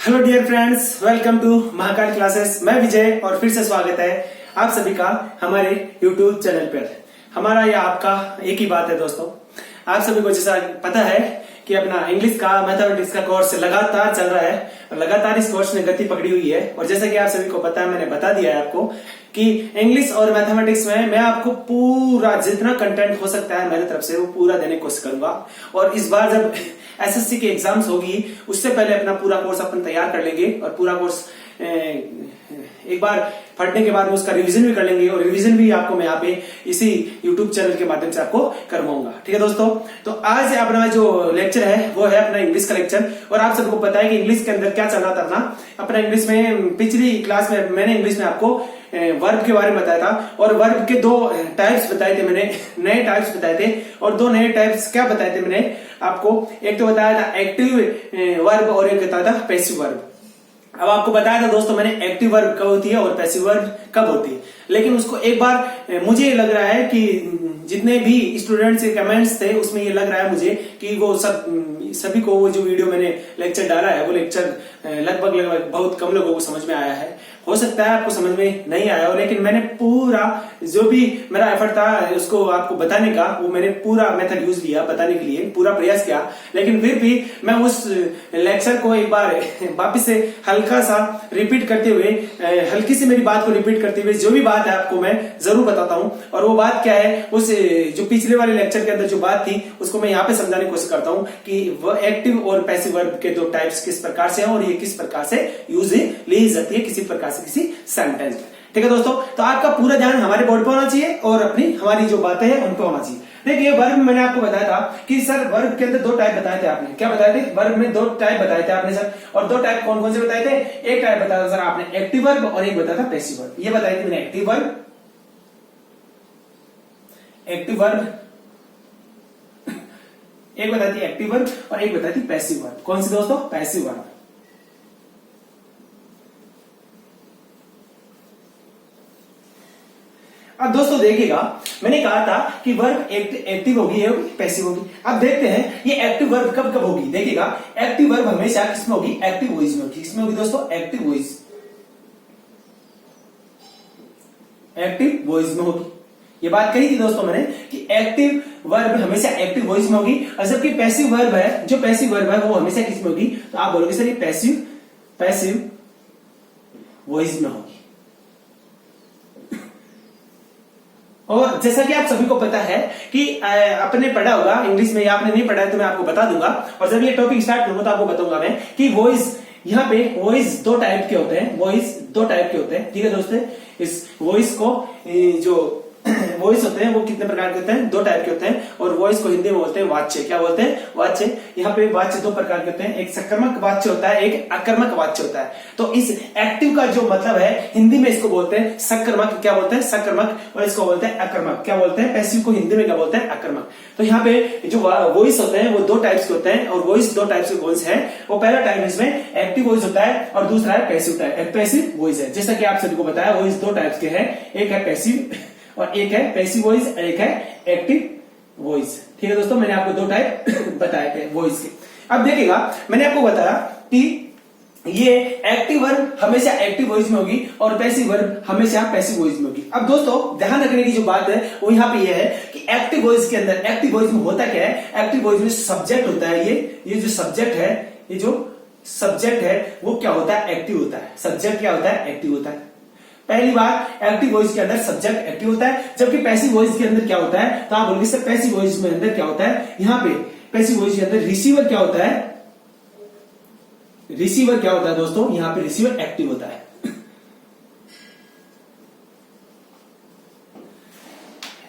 Hello dear friends, welcome to Mahakal classes. मैं विजय और फिर से स्वागत है आप सभी का हमारे यूट्यूब चैनल पर। हमारा या आपका एक ही बात है दोस्तों। आप सभी को जैसा पता है कि अपना इंग्लिश का मैथमेटिक्स का कोर्स लगातार चल रहा है और लगातार इस कोर्स ने गति पकड़ी हुई है। और जैसा कि आप सभी को पता है, मैंने बता दिया है आपको कि इंग्लिश और मैथमेटिक्स में मैं आपको पूरा जितना कंटेंट हो सकता है मेरी तरफ से वो पूरा देने की कोशिश करूंगा। और इस बार जब एसएससी की एग्जाम्स होगी उससे पहले अपना पूरा कोर्स अपन तैयार कर लेंगे और पूरा कोर्स एक बार पढ़ने के बाद में उसका रिवीजन भी कर लेंगे। और रिवीजन भी आपको मैं यहाँ पे इसी यूट्यूब चैनल के माध्यम से आपको करवाऊंगा। ठीक है दोस्तों, तो आज अपना जो लेक्चर है वो है अपना इंग्लिश का लेक्चर। और आप सबको पता है कि इंग्लिश के अंदर क्या चलना था अपना। अपना इंग्लिश में पिछली क्लास में मैंने इंग्लिश में आपको वर्ब के बारे में बताया था और वर्ब के दो टाइप्स बताए थे मैंने, नए टाइप्स बताए थे। और दो नए टाइप्स क्या बताए थे मैंने आपको, एक तो बताया था एक्टिव वर्ब और एक बताया था पैसिव वर्ब। अब आपको बताया था दोस्तों मैंने एक्टिव वर्ब कब होती है और पैसिव वर्ब कब होती है, लेकिन उसको एक बार मुझे लग रहा है कि जितने भी स्टूडेंट्स के कमेंट्स थे उसमें ये लग रहा है मुझे कि वो सभी को वो जो वीडियो मैंने लेक्चर डाला है वो लेक्चर लगभग बहुत कम लोगों को समझ में आया है। हो सकता है आपको समझ में नहीं आया हो, लेकिन मैंने पूरा जो भी मेरा एफर्ट था उसको आपको बताने का, वो मैंने पूरा मेथड यूज लिया बताने के लिए, पूरा प्रयास किया। लेकिन फिर भी मैं उस लेक्चर को एक बार वापिस से हल्का सा रिपीट करते हुए, हल्की सी मेरी बात को रिपीट करते हुए जो भी बात है आपको मैं जरूर बताता हूं। और वो बात क्या है, उस जो पिछले वाले लेक्चर के अंदर जो बात थी उसको मैं यहाँ पे समझाने की कोशिश करता हूँ कि वो एक्टिव और पैसिव वर्ब के दो टाइप्स किस प्रकार से हैं और ये किस प्रकार से यूज ली जाती है किसी प्रकार से किसी सेंटेंस में। ठीक है दोस्तों, तो आपका पूरा ध्यान हमारे बोर्ड पर होना चाहिए और हमारी जो बातें हैं उन पर होना चाहिए। देखिए वर्ब में मैंने आपको बताया था कि सर वर्ब के अंदर दो टाइप बताए थे आपने। क्या बताए थे? वर्ब में दो टाइप बताए थे आपने सर। और दो टाइप कौन कौन से बताए थे? एक टाइप बताया था सर आपने एक्टिव वर्ब और एक बताया था पैसिव वर्ब। ये बताई थी मैंने एक्टिव वर्ब एक बताई थी एक्टिव वर्ब और एक बताई थी पैसिव वर्ब। कौन सी दोस्तों? Passive verb. अब दोस्तों देखिएगा, मैंने कहा था कि वर्ब एक्टिव होगी या पैसिव होगी। अब देखते हैं ये एक्टिव वर्ब कब कब होगी। देखिएगा, एक्टिव वर्ब हमेशा किसमें होगी? एक्टिव वॉइस में होगी। किसमें होगी दोस्तों? एक्टिव वॉइस में होगी। ये बात कही थी दोस्तों मैंने कि एक्टिव वर्ब हमेशा एक्टिव वॉइस में होगी। और जबकि पैसिव वर्ब है, जो पैसिव वर्ब है वो हमेशा किसमें होगी? तो आप बोलोगे सर ये पैसिव वॉइस में होगी। और जैसा कि आप सभी को पता है कि आपने पढ़ा होगा इंग्लिश में, या आपने नहीं पढ़ा है तो मैं आपको बता दूंगा। और जब ये टॉपिक स्टार्ट करूंगा तो आपको बताऊंगा मैं कि वॉइस, यहाँ पे वॉइस दो टाइप के होते हैं। वॉइस दो टाइप के होते हैं। ठीक है दोस्तों, इस वॉइस को जो वॉइस होते हैं वो कितने प्रकार के होते हैं? दो टाइप के होते हैं। और वॉइस को हिंदी में बोलते हैं वाच्य। क्या बोलते हैं? वाच्य। यहाँ पे वाच्य दो प्रकार के होते हैं, एक सक्रमक वाच्य होता है, एक आक्रमक वाच्य होता है। तो इस एक्टिव का जो मतलब है हिंदी में इसको बोलते हैं सक्रमक। क्या बोलते हैं? सक्रमक। और इसको बोलते हैं आक्रमक। क्या बोलते हैं? पैसिव को हिंदी में क्या बोलते हैं? आक्रमक। तो यहाँ पे जो वॉइस होते हैं वो दो टाइप्स के होते हैं। और वॉइस दो टाइप्स के वॉइस है। वो पहला टाइप इसमें एक्टिव वॉइस होता है और दूसरा है पैसिव वॉइस है। जैसा कि आप सभी को बताया वॉइस दो टाइप्स के हैं, एक है पैसिव और एक है पैसिव वॉइस और एक है एक्टिव वॉइस। ठीक है दोस्तों, मैंने आपको दो टाइप बताए थे वॉइस के। अब देखिएगा, मैंने आपको बताया कि ये एक्टिव वर्ब हमेशा एक्टिव वॉइस में होगी और पैसिव वर्ब हमेशा पैसिव वॉइस में होगी। अब दोस्तों ध्यान रखने की जो बात है वो यहाँ पे ये है कि एक्टिव वॉइस के अंदर, एक्टिव वॉइस में होता क्या है? एक्टिव वॉइस में सब्जेक्ट होता है, ये जो सब्जेक्ट है, ये जो सब्जेक्ट है वो क्या होता है? एक्टिव होता है। सब्जेक्ट क्या होता है? एक्टिव होता है। पहली बात, एक्टिव वॉइस के अंदर सब्जेक्ट एक्टिव होता है, जबकि पैसिव वॉइस के अंदर क्या होता है? तो आप बोलोगे सर पैसिव वॉइस में अंदर क्या होता है? यहाँ पे पैसिव वॉइस के अंदर रिसीवर क्या होता है? रिसीवर क्या होता है दोस्तों? यहाँ पे रिसीवर एक्टिव होता है।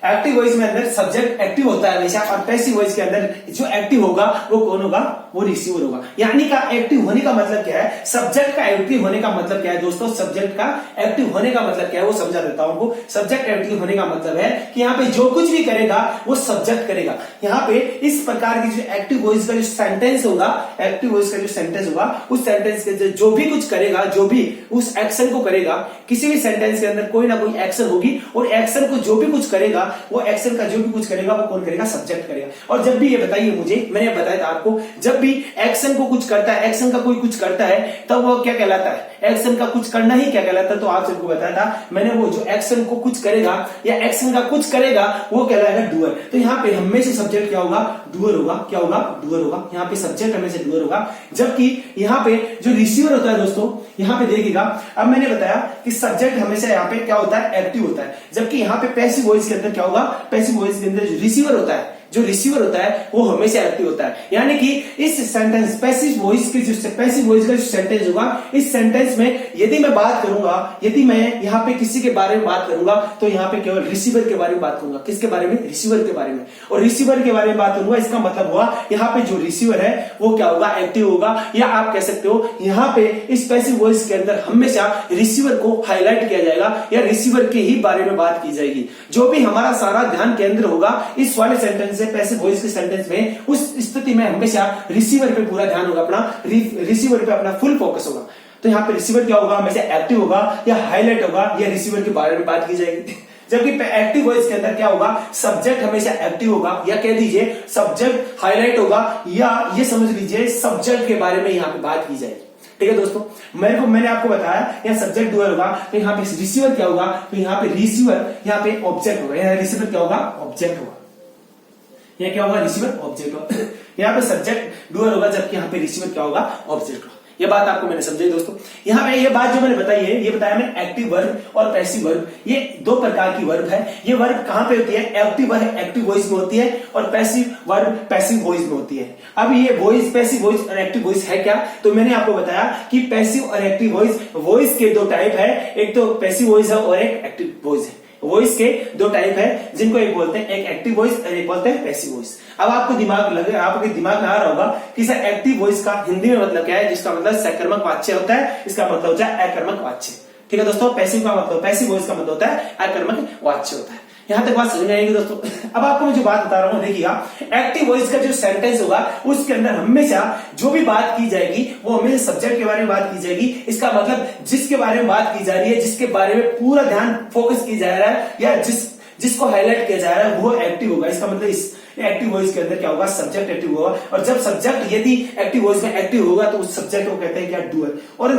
एक्टिव वॉइस में अंदर सब्जेक्ट एक्टिव होता है हमेशा और पैसिव वॉइस के अंदर जो एक्टिव होगा वो कौन होगा? वो रिसीवर होगा। यानी का एक्टिव होने का मतलब क्या है? सब्जेक्ट का एक्टिव होने का मतलब क्या है दोस्तों? सब्जेक्ट का एक्टिव होने का मतलब क्या है वो समझा देता हूं आपको। सब्जेक्ट एक्टिव होने का मतलब है कि यहाँ पे जो कुछ भी करेगा वो सब्जेक्ट करेगा। यहाँ पे इस प्रकार की जो एक्टिव वॉइस का जो सेंटेंस होगा, एक्टिव वॉइस का जो सेंटेंस होगा, उस सेंटेंस के जो भी कुछ करेगा, जो भी उस एक्शन को करेगा, किसी भी सेंटेंस के अंदर कोई ना कोई एक्शन होगी और एक्शन को जो भी कुछ करेगा वो एक्शन का जो भी कुछ करेगा वो कौन करेगा, सब्जेक्ट करेगा। और जब भी ये बताइए मुझे, मैंने बताया था आपको, जब भी एक्शन को कुछ करता है, एक्शन का कोई कुछ करता है, तब वो क्या कहलाता है, एक्शन का कुछ करना ही क्या कहलाता है। तो आप सबको बताया था मैंने, वो जो एक्शन को कुछ करेगा या एक्शन का कुछ करेगा वो कहलाएगा डूअर। तो यहाँ पे हमेशा सब्जेक्ट क्या होगा, डूअर होगा। क्या होगा, डूअर होगा। यहाँ पे सब्जेक्ट हमेशा डूअर होगा, जबकि यहाँ पे जो रिसीवर होता है दोस्तों, यहाँ पे देखिएगा, अब मैंने बताया कि सब्जेक्ट हमेशा यहाँ पे क्या होता है, एक्टिव होता है, जबकि यहाँ पे पैसिव वॉइस के अंदर क्या होगा, पैसिव वॉइस के अंदर जो रिसीवर होता है, जो रिसीवर होता है वो हमेशा एक्टिव होता है। यानी कि इस सेंटेंस पैसिव वॉइस के जो पैसिव वॉइस का जो सेंटेंस होगा, इस सेंटेंस में यदि मैं बात करूंगा, यदि मैं यहाँ पे किसी के बारे में बात करूंगा तो यहाँ पे केवल रिसीवर के बारे में बात करूंगा। किसके बारे में, रिसीवर के बारे में। और रिसीवर के बारे में बात करूंगा, इसका मतलब हुआ यहाँ पे जो रिसीवर है वो क्या होगा, एक्टिव होगा। या आप कह सकते हो यहाँ पे इस पैसिव वॉइस के अंदर हमेशा रिसीवर को हाईलाइट किया जाएगा या रिसीवर के ही बारे में बात की जाएगी। जो भी हमारा सारा ध्यान केंद्र होगा इस वाले सेंटेंस पैसिव वॉइस के सेंटेंस में, उस स्थिति में हमेशा रिसीवर पे पूरा ध्यान होगा, अपना रिसीवर पे अपना फुल फोकस होगा। तो यहाँ पे रिसीवर क्या होगा, हमेशा एक्टिव होगा या हाईलाइट होगा या रिसीवर के बारे में बात की जाएगी। जबकि एक्टिव वॉइस के अंदर क्या होगा, सब्जेक्ट हमेशा एक्टिव होगा या कह दीजिए सब्जेक्ट हाईलाइट होगा, या ये समझ लीजिए सब्जेक्ट के बारे में यहाँ पे बात की जाएगी। ठीक है दोस्तों, मैंने आपको बताया यहाँ सब्जेक्ट डूअर होगा, तो यहाँ पे रिसीवर क्या होगा, तो यहाँ पे रिसीवर यहाँ पे ऑब्जेक्ट होगा। यहाँ रिसीवर क्या होगा, ऑब्जेक्ट होगा। यहाँ क्या होगा, रिसीवर ऑब्जेक्ट होगा। यहाँ पे सब्जेक्ट डूअर होगा, जबकि यहाँ पे रिसीवर क्या होगा, ऑब्जेक्ट होगा। ये बात आपको मैंने समझाई दोस्तों। यहाँ पे ये बात जो मैंने बताई है, ये बताया मैंने एक्टिव वर्ब और पैसिव वर्ब, ये दो प्रकार की वर्ब है। ये वर्ब कहां पे होती है, एक्टिव वर्ब एक्टिव वॉइस में होती है और पैसिव वर्ब पैसिव वॉइस में होती है। अब ये वॉइस, पैसिव वॉइस और एक्टिव वॉइस है क्या, तो मैंने आपको बताया कि पैसिव और एक्टिव वॉइस के दो टाइप है, एक तो पैसिव वॉइस है और एक एक्टिव वॉइस है। वॉइस के दो टाइप है, जिनको एक बोलते हैं एक एक्टिव वॉइस और एक बोलते हैं पैसिव वॉइस। अब आपको आपके दिमाग में आ रहा होगा कि सर एक्टिव वॉइस का हिंदी में मतलब क्या है, जिसका मतलब सकर्मक वाच्य होता है, इसका मतलब होता है अकर्मक वाच्य। ठीक है दोस्तों, पैसिव का मतलब, पैसिव वॉइस का मतलब होता है अकर्मक वाच्य होता है। यहां तक बात समझ में आएगी दोस्तों। अब आपको मैं जो बात बता रहा हूं देखिएगा, एक्टिव वॉइस का जो सेंटेंस होगा उसके अंदर हमेशा जो भी बात की जाएगी वो हमेशा सब्जेक्ट के बारे में बात की जाएगी। इसका मतलब जिसके बारे में बात की जा रही है, जिसके बारे में पूरा ध्यान फोकस किया जा रहा है या जिसको हाईलाइट किया जा रहा है वो एक्टिव होगा। इसका मतलब इस एक्टिव वॉइस के अंदर क्या होगा, सब्जेक्ट एक्टिव होगा। और जब सब्जेक्ट यदि एक्टिव वॉइस में एक्टिव होगा तो उस सब्जेक्ट को कहते हैं क्या, डूअर। और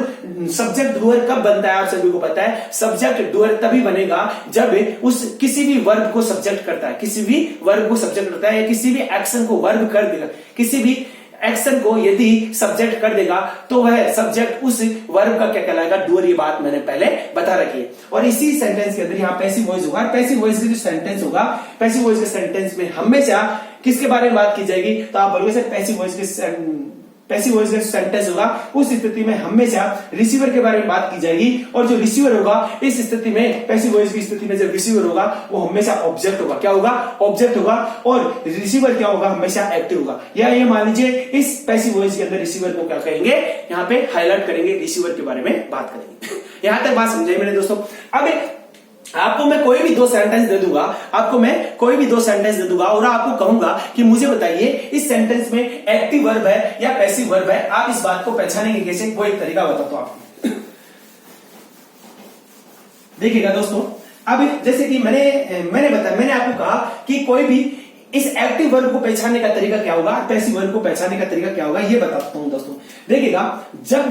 सब्जेक्ट डूअर कब बनता है, आप सभी को पता है। सब्जेक्ट डूअर तभी बनेगा जब उस किसी भी वर्ब को सब्जेक्ट करता है, किसी भी वर्ब को सब्जेक्ट करता है या किसी भी एक्शन को वर्ब कर देगा, किसी भी एक्शन को यदि सब्जेक्ट कर देगा तो वह सब्जेक्ट उस वर्ब का क्या कहलाएगा, डूअर। ये बात मैंने पहले बता रखी है। और इसी सेंटेंस के अंदर यहाँ पैसिव वॉइस होगा। पैसिव वॉइस का जो सेंटेंस होगा, पैसिव वॉइस के सेंटेंस में हमेशा किसके बारे में बात की जाएगी, तो आप बोलोगे सर पैसिव वॉइस का सेंटेंस होगा उस स्थिति में हमेशा रिसीवर के बारे में बात की जाएगी। और जो रिसीवर होगा इस स्थिति में, पैसिव वॉइस की स्थिति में जब रिसीवर होगा वो हमेशा ऑब्जेक्ट होगा। क्या होगा, ऑब्जेक्ट होगा। और रिसीवर क्या होगा, हमेशा एक्टिव होगा। या ये मान लीजिए इस पैसिव वॉइस के अंदर रिसीवर को क्या कहेंगे, यहाँ पे हाईलाइट करेंगे, रिसीवर के बारे में बात करेंगे। यहां तक बात समझाई मैंने दोस्तों। अब आपको मैं कोई भी दो सेंटेंस दे दूंगा, और आपको कहूंगा कि मुझे बताइए इस सेंटेंस में एक्टिव वर्ब है या पैसिव वर्ब है। आप इस बात को पहचानेंगे कैसे, वो एक तरीका बताता हूं आपको। देखिएगा दोस्तों, अब जैसे कि मैंने आपको कहा कि कोई भी इस एक्टिव वर्ब को पहचानने का तरीका क्या होगा, पैसिव वर्ब को पहचानने का तरीका क्या होगा, ये बताता हूं दोस्तों। देखिएगा, जब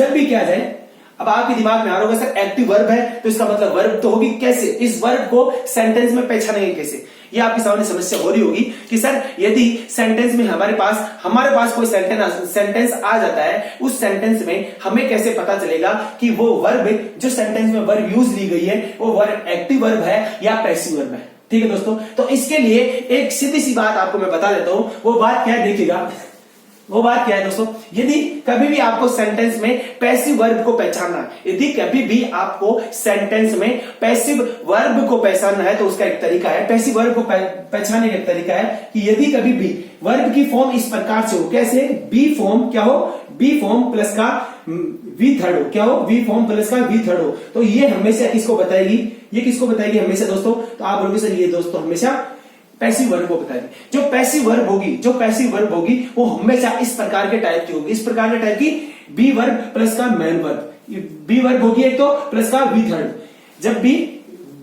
भी क्या जाए, अब आपके दिमाग में आ रहा होगा सर एक्टिव वर्ब है तो इसका मतलब वर्ब तो होगी, कैसे इस वर्ब को सेंटेंस में पहचानेंगे कैसे। ये आपके सामने समस्या हो रही होगी कि सर यदि सेंटेंस में हमारे पास कोई सेंटेंस आ जाता है, उस सेंटेंस में हमें कैसे पता चलेगा कि वो वर्ब, जो सेंटेंस में वर्ब यूज ली गई है, वो वर्ब एक्टिव वर्ब है या पैसिव वर्ब है। ठीक है दोस्तों, तो इसके लिए एक सीधी सी बात आपको मैं बता देता हूं। वो बात क्या है, देखिएगा वो बात क्या है दोस्तों। यदि कभी भी आपको सेंटेंस में पैसिव वर्ब को पहचानना है, यदि कभी भी आपको सेंटेंस में पैसिव वर्ब को पहचानना है तो उसका एक तरीका है, पैसिव वर्ब को पहचानने का एक तरीका है कि यदि कभी भी वर्ब की फॉर्म इस प्रकार से हो, कैसे, बी फॉर्म क्या हो, बी फॉर्म प्लस का वी थर्ड हो, क्या हो, वी फॉर्म प्लस का वी थर्ड हो, तो ये हमेशा किसको बताएगी, ये किसको बताएगी हमेशा दोस्तों, तो आप बोलोगे सर ये दोस्तों हमेशा पैसिव वर्ब को बताएगी। जो पैसिव वर्ब होगी वो हमेशा इस प्रकार के टाइप की होगी, इस प्रकार के टाइप की बी वर्ब प्लस का मेन वर्ब, बी वर्ब होगी एक तो प्लस का वी थर्ड। जब भी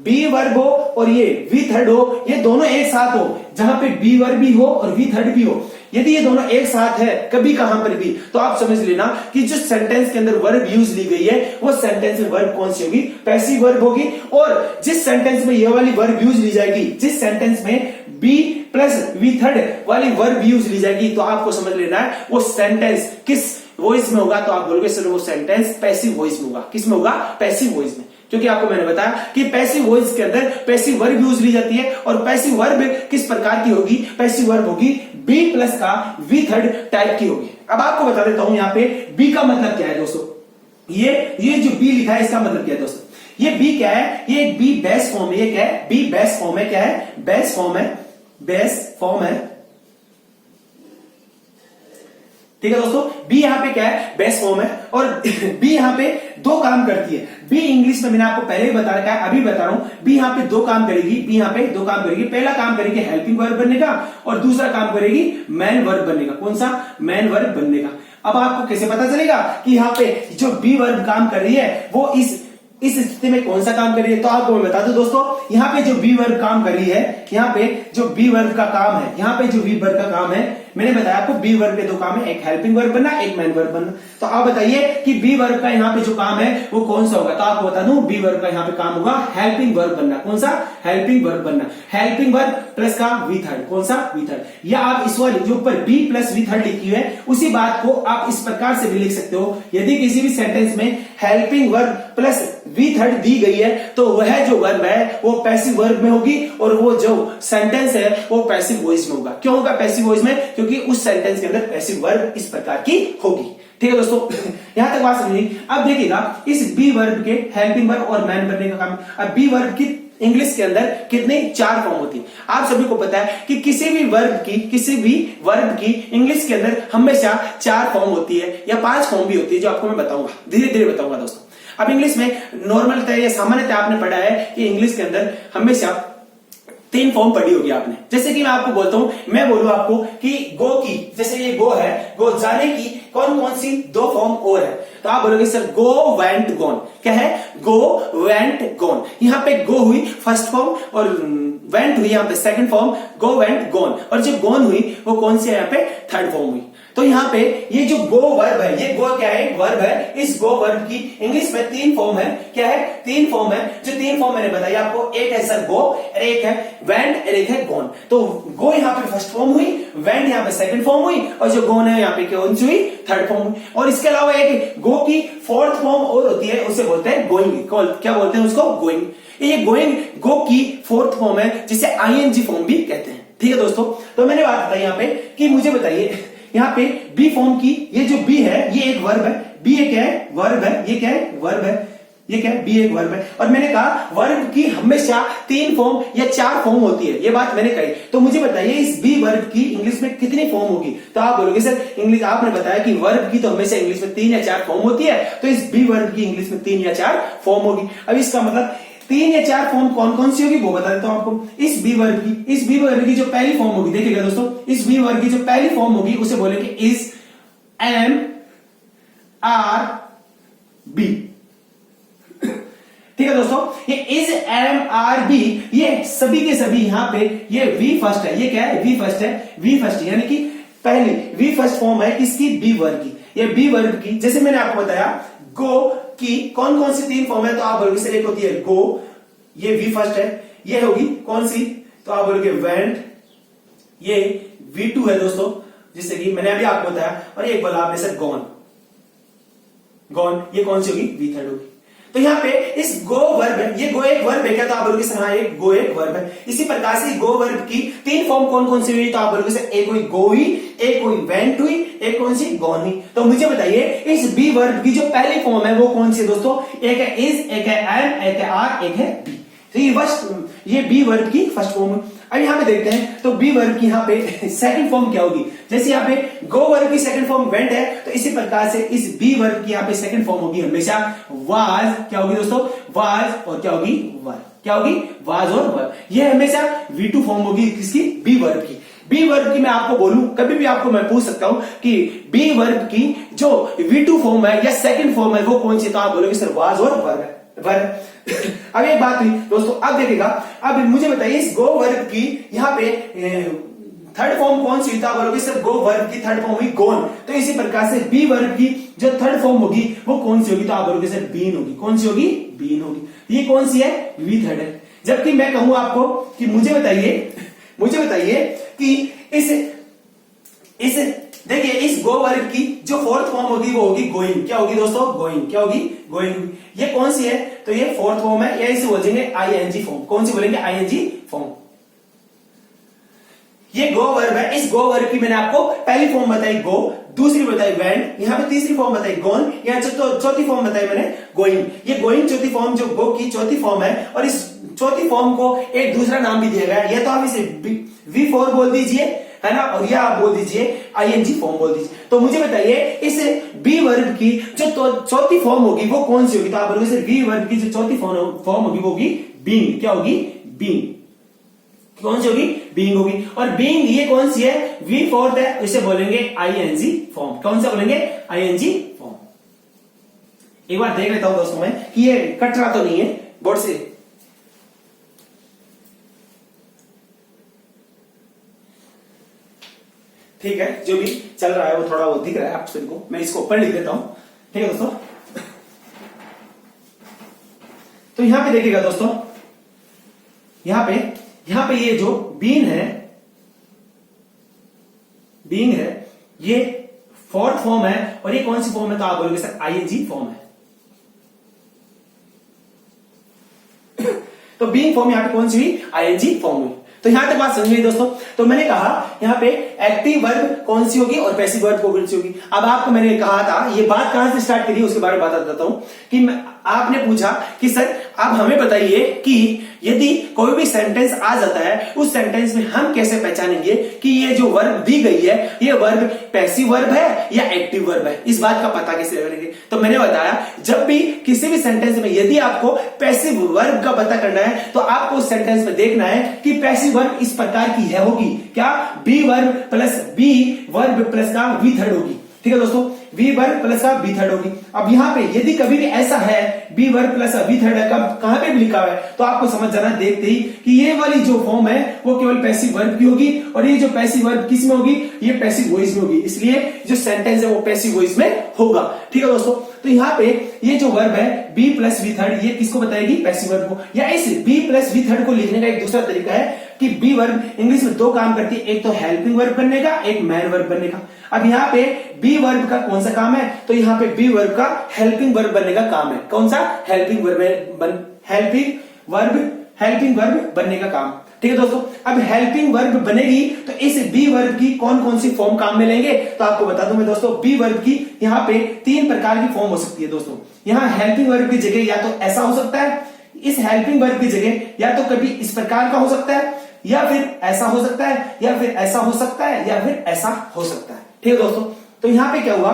बी वर्ब हो और ये वी थर्ड हो, ये दोनों एक साथ हो, जहां पे बी वर्ब भी हो और वी थर्ड भी हो, यदि ये दोनों एक साथ है कभी कहां पर भी, तो आप समझ लेना कि जो सेंटेंस के अंदर वर्ब यूज ली गई है वो सेंटेंस में वर्ब कौन सी होगी, पैसिव वर्ब होगी। और जिस सेंटेंस में ये वाली वर्ब यूज ली जाएगी, जिस सेंटेंस में बी प्लस वी थर्ड वाली वर्ब यूज ली जाएगी, तो आपको समझ लेना है वो सेंटेंस किस वॉइस में होगा। तो आप बोलोगे सर वो सेंटेंस पैसिव वॉइस में होगा। किस में होगा? पैसिव वॉइस में। क्योंकि आपको मैंने बताया कि पैसिव वॉइस के अंदर पैसिव वर्ब यूज ली जाती है, और पैसिव वर्ब किस प्रकार की होगी? पैसिव वर्ब होगी बी प्लस का वी थर्ड टाइप की होगी। अब आपको बता देता हूं यहाँ पे बी का मतलब क्या है दोस्तों। ये जो बी लिखा है इसका मतलब क्या है दोस्तों? ये बी क्या है? ये एक बी बेस फॉर्म है। ये क्या है? बी बेस फॉर्म है। क्या है? बेस फॉर्म है। बेस फॉर्म है। ठीक है दोस्तों, बी यहां पे क्या है? बेस फॉर्म है। और बी यहां पे दो काम करती है। बी इंग्लिश में मैंने आपको पहले ही बता रखा है, अभी बता रहा हूं। बी यहां पे दो काम करेगी। बी यहां पे दो काम करेगी। पहला काम करेगी हेल्पिंग वर्ब बनने का, और दूसरा काम करेगी मैन वर्ब बनने का। कौन सा? मैन वर्ब बनने का। अब आपको कैसे पता चलेगा कि यहाँ पे जो बी वर्ब काम कर रही है वो इस स्थिति में कौन सा काम कर रही है? तो आपको मैं बता दूं दोस्तों, यहाँ पे जो बी वर्ब काम कर रही है, यहाँ पे जो बी वर्ब का काम है, यहाँ पे जो बी वर्ब का काम है, मैंने बताया आपको बी वर्ब के दो काम है, एक हेल्पिंग वर्ब बनना, एक मैन वर्ब बनना। तो आप बताइए कि बी वर्ब का यहाँ पे जो काम है वो कौन सा होगा? तो आपको बता दूं बी वर्ब का यहाँ पे काम होगा हेल्पिंग वर्ब बनना। कौन सा? हेल्पिंग वर्ब बनना। हेल्पिंग वर्ब प्लस का वी थर्ड। कौन सा? V third. या आप इस वाली जो ऊपर बी प्लस वी थर्ड लिखी है उसी बात को आप इस प्रकार से भी लिख सकते हो, यदि किसी भी सेंटेंस में helping verb plus V third दी गई है तो वह जो वर्ब है वो पैसिव वर्ब में होगी, और वो जो सेंटेंस है वो पैसिव वॉइस में होगा। क्यों होगा पैसिव वॉइस में? क्योंकि उस सेंटेंस के अंदर पैसिव वर्ब इस प्रकार की होगी। ठीक है दोस्तों, यहां तक बात समझिए। अब देखिएगा इस बी वर्ब के हेल्पिंग वर्ब और मैन बनने का काम। अब बी वर्ब की इंग्लिश के अंदर कितने? 4 फॉर्म होती है। आप सभी को पता है कि किसी भी वर्ब की इंग्लिश के अंदर हमेशा 4 फॉर्म होती है, या 5 फॉर्म भी होती है, जो आपको मैं बताऊंगा, धीरे धीरे बताऊंगा दोस्तों। अब इंग्लिश में नॉर्मलतः या सामान्यतः आपने पढ़ा है कि इंग्लिश के अंदर हमेशा 3 फॉर्म पढ़ी होगी आपने। जैसे कि मैं आपको बोलता हूं, मैं बोलूं आपको कि गो की, जैसे ये गो है, गो जाने की कौन कौन सी 2 फॉर्म और है? तो आप बोलोगे सर गो वेंट गॉन। क्या है? Go went gone. यहां पे गो हुई फर्स्ट फॉर्म और वेंट हुई यहाँ पे second form, go went gone. और जो गॉन हुई वो कौन सी है? यहाँ पे थर्ड फॉर्म हुई। तो यहाँ पे ये जो गो वर्ब है, ये गो क्या है? वर्ब है। इस गो वर्ब की इंग्लिश में 3 फॉर्म है। क्या है? 3 फॉर्म है। जो 3 फॉर्म मैंने बताया आपको, एक है सर गो, एक है वेंट, एक है गॉन। तो गो यहाँ पे फर्स्ट फॉर्म हुई, वेंट यहाँ पे सेकंड फॉर्म हुई, और जो गॉन है यहाँ पे कौन सी हुई? थर्ड फॉर्म हुई। और इसके अलावा एक गो की 4th फॉर्म और होती है, उसे बोलते हैं गोइंग। क्या बोलते हैं उसको? गोइंग। ये गोइंग गो की 4th फॉर्म है, जिसे आईएनजी फॉर्म भी कहते हैं। ठीक है दोस्तों, तो मैंने बात बताई यहाँ पे कि मुझे बताइए यहाँ पे बी फॉर्म की ये जो बी है ये एक वर्ब है। बी एक क्या है? वर्ब है। ये क्या है? वर्ब है। ये क्या है? बी एक वर्ब है। और मैंने कहा वर्ब की हमेशा 3 फॉर्म या 4 फॉर्म होती है, ये बात मैंने कही। तो मुझे बताइए इस बी वर्ब की इंग्लिश में कितनी फॉर्म होगी? तो आप बोलोगे सर इंग्लिश, आपने बताया कि वर्ब की तो हमेशा इंग्लिश में 3 या 4 फॉर्म होती है, तो इस बी वर्ब की इंग्लिश में 3 या 4 फॉर्म होगी। अब इसका मतलब 3 या 4 फॉर्म कौन कौन सी होगी वो बता देता हूं आपको। इस बी वर्ब की जो पहली फॉर्म होगी, देखिएगा दोस्तों, इस बी वर्ब की जो पहली फॉर्म होगी उसे बोलेंगे इज एम आर बी। ठीक है दोस्तों, ये इज एम आर बी, ये सभी के सभी यहां पे ये वी फर्स्ट है। ये क्या है? वी फर्स्ट है। वी फर्स्ट यानी कि पहली वी फर्स्ट फॉर्म है किसकी? बी वर्ब की। ये बी वर्ब की, जैसे मैंने आपको बताया गो की कौन कौन सी 3 फॉर्म है, तो आप बोलोगे सर एक होती है गो, ये वी फर्स्ट है। ये होगी कौन सी? तो आप बोलोगे वेंट। ये V2 है दोस्तों, जिससे कि मैंने अभी आपको बताया। और एक बोला आपने सर गॉन। गॉन ये कौन सी होगी? वी थर्ड होगी। तो यहाँ पे इस गो वर्ब है, ये गो एक वर्ब है क्या? तो आप बोलोगे सर हाँ एक गो एक वर्ब है। इसी प्रकार से गो वर्ब की 3 फॉर्म कौन कौन सी हुई? तो आप बोलोगे सर एक हुई गो हुई, एक हुई वेंट हुई, एक कौन सी? गॉन हुई। तो मुझे बताइए इस बी वर्ब की जो पहली फॉर्म है वो कौन सी है दोस्तों? एक है इज, एक है एम, एक है आर, एक है बी। तो ये बी वर्ब की फर्स्ट फॉर्म है। अब यहाँ पे देखते हैं तो बी वर्ब की यहाँ पे सेकंड फॉर्म क्या होगी? जैसे यहाँ पे गो वर्ब की सेकंड फॉर्म वेंट है, तो इसी प्रकार से इस बी वर्ब की यहाँ पे सेकंड फॉर्म होगी हमेशा वाज। क्या होगी दोस्तों? वाज। और क्या होगी? वर। क्या होगी? वाज और वर। ये हमेशा V2 फॉर्म होगी किसकी? बी वर्ब की। बी वर्ब की मैं आपको बोलूं, कभी भी आपको मैं पूछ सकता हूं कि बी वर्ब की जो V2 फॉर्म है या सेकंड फॉर्म है वो कौन सी? तो आप बोलोगे सर वाज और वर। अब एक बात हुई दोस्तों, अब देखिएगा, अब मुझे बताइए इस गो वर्ब की यहाँ पे थर्ड फॉर्म कौन सी हुई? तो बोलोगे सर गो वर्ब की थर्ड फॉर्म हुई गोन। तो इसी प्रकार से बी वर्ब की जो थर्ड फॉर्म होगी वो कौन सी होगी? तो आप बोलोगे सर बीन होगी। कौन सी होगी? बीन होगी। ये कौन सी है? वी थर्ड है। जबकि मैं कहूं आपको कि मुझे बताइए कि इस देखिए इस गो वर्ब की जो फोर्थ फॉर्म होगी वो होगी गोइंग। क्या होगी दोस्तों? गोइंग। क्या होगी? गोइंग। ये कौन सी है? तो ये फोर्थ फॉर्म है, या इसे बोलेंगे आईएनजी फॉर्म। कौन सी बोलेंगे? ING form. ये गो वर्ब है। इस गो वर्ब की मैंने आपको पहली फॉर्म बताई गो, दूसरी बताई वेंट, यहां पे तीसरी फॉर्म बताई गोन, यहां चौथी फॉर्म बताई मैंने गोइंग। ये गोइंग चौथी फॉर्म, जो गो की चौथी फॉर्म है, और इस चौथी फॉर्म को एक दूसरा नाम भी दिया गया है। या तो आप इसे V4 बोल दीजिए, है ना, और या आप बोल दीजिए आईएनजी फॉर्म बोल दीजिए। तो मुझे बताइए इस बी वर्ब की जो चौथी फॉर्म होगी वो कौन सी होगी? तो आप बोलोगे बी वर्ब की जो चौथी फॉर्म होगी वो होगी बीइंग। क्या होगी? बीइंग। कौन सी होगी? बीइंग होगी। और बीइंग ये कौन सी है? V4 है, इसे बोलेंगे आईएनजी फॉर्म। कौन सा बोलेंगे? ING form. एक बार देख लेता हूं दोस्तों मैं कि ये कट रहा तो नहीं है बोर्ड से। ठीक है, जो भी चल रहा है वो थोड़ा वो दिख रहा है आप सभी को। मैं इसको ऊपर लिख देता हूं। ठीक है दोस्तों, तो यहां पे देखिएगा दोस्तों, यहां पे ये जो बीइंग है ये फोर्थ फॉर्म है, और ये कौन सी फॉर्म है? तो आप बोलोगे सर आईएनजी फॉर्म है। तो बीइंग फॉर्म यहां पे कौन सी हुई? आईएनजी फॉर्म हुई। तो यहां तक बात समझ गई दोस्तों। तो मैंने कहा यहां पे एक्टिव वर्ब कौन सी होगी और पैसिव वर्ब कौन सी होगी। अब आपको मैंने कहा था, ये बात कहां से स्टार्ट करी उसके बारे में बता देता हूं कि आपने पूछा कि सर आप हमें बताइए कि यदि कोई भी सेंटेंस आ जाता है उस सेंटेंस में हम कैसे पहचानेंगे कि ये जो वर्ब दी गई है ये वर्ब पैसिव वर्ब है या एक्टिव वर्ब है। इस बात का पता कैसे करेंगे? तो मैंने बताया जब भी किसी भी सेंटेंस में यदि आपको पैसिव वर्ब का पता करना है तो आपको उस सेंटेंस में देखना है कि पैसिव वर्ब इस प्रकार की है होगी क्या? Be verb plus be verb plus का वी थर्ड होगी। ठीक है दोस्तों, बी वर्ब प्लस का बी थर्ड होगी। अब यहां पे यदि कभी भी ऐसा है be verb plus B third है, कहां पे भी लिखा है तो आपको समझ जाना देखते ही कि ये वाली जो फॉर्म है वो केवल पैसिव वर्ब की होगी, और ये जो पैसिव वर्ब किस में होगी? ये पैसिव वॉइस में होगी। इसलिए जो सेंटेंस है वो पैसिव वॉइस में होगा। ठीक है दोस्तों, तो यहाँ पे ये जो वर्ब है बी प्लस बी थर्ड, ये किसको बताएगी? पैसिव वर्ब को। या इस बी प्लस बी थर्ड को लिखने का एक दूसरा तरीका है कि बी वर्ब इंग्लिश में दो काम करती है, एक तो हेल्पिंग वर्ब बनने का, एक मैन वर्ब बनने का। अब यहाँ पे बी वर्ब का कौन सा काम है? तो यहाँ पे बी वर्ब का हेल्पिंग वर्ब बनने का काम है। कौन सा? हेल्पिंग वर्ब बनने का काम। ठीक है दोस्तों, अब हेल्पिंग वर्ब बनेगी तो इस बी वर्ब की कौन कौन सी फॉर्म काम में लेंगे? तो आपको बता दूं मैं दोस्तों, बी वर्ब की यहाँ पे 3 प्रकार की फॉर्म हो सकती है दोस्तों। यहाँ हेल्पिंग वर्ब की जगह या तो ऐसा हो सकता है, इस हेल्पिंग वर्ब की जगह या तो कभी इस प्रकार का हो सकता है, या फिर ऐसा हो सकता है, या फिर ऐसा हो सकता है, या फिर ऐसा हो सकता है। ठीक है दोस्तों, तो यहां पे क्या हुआ?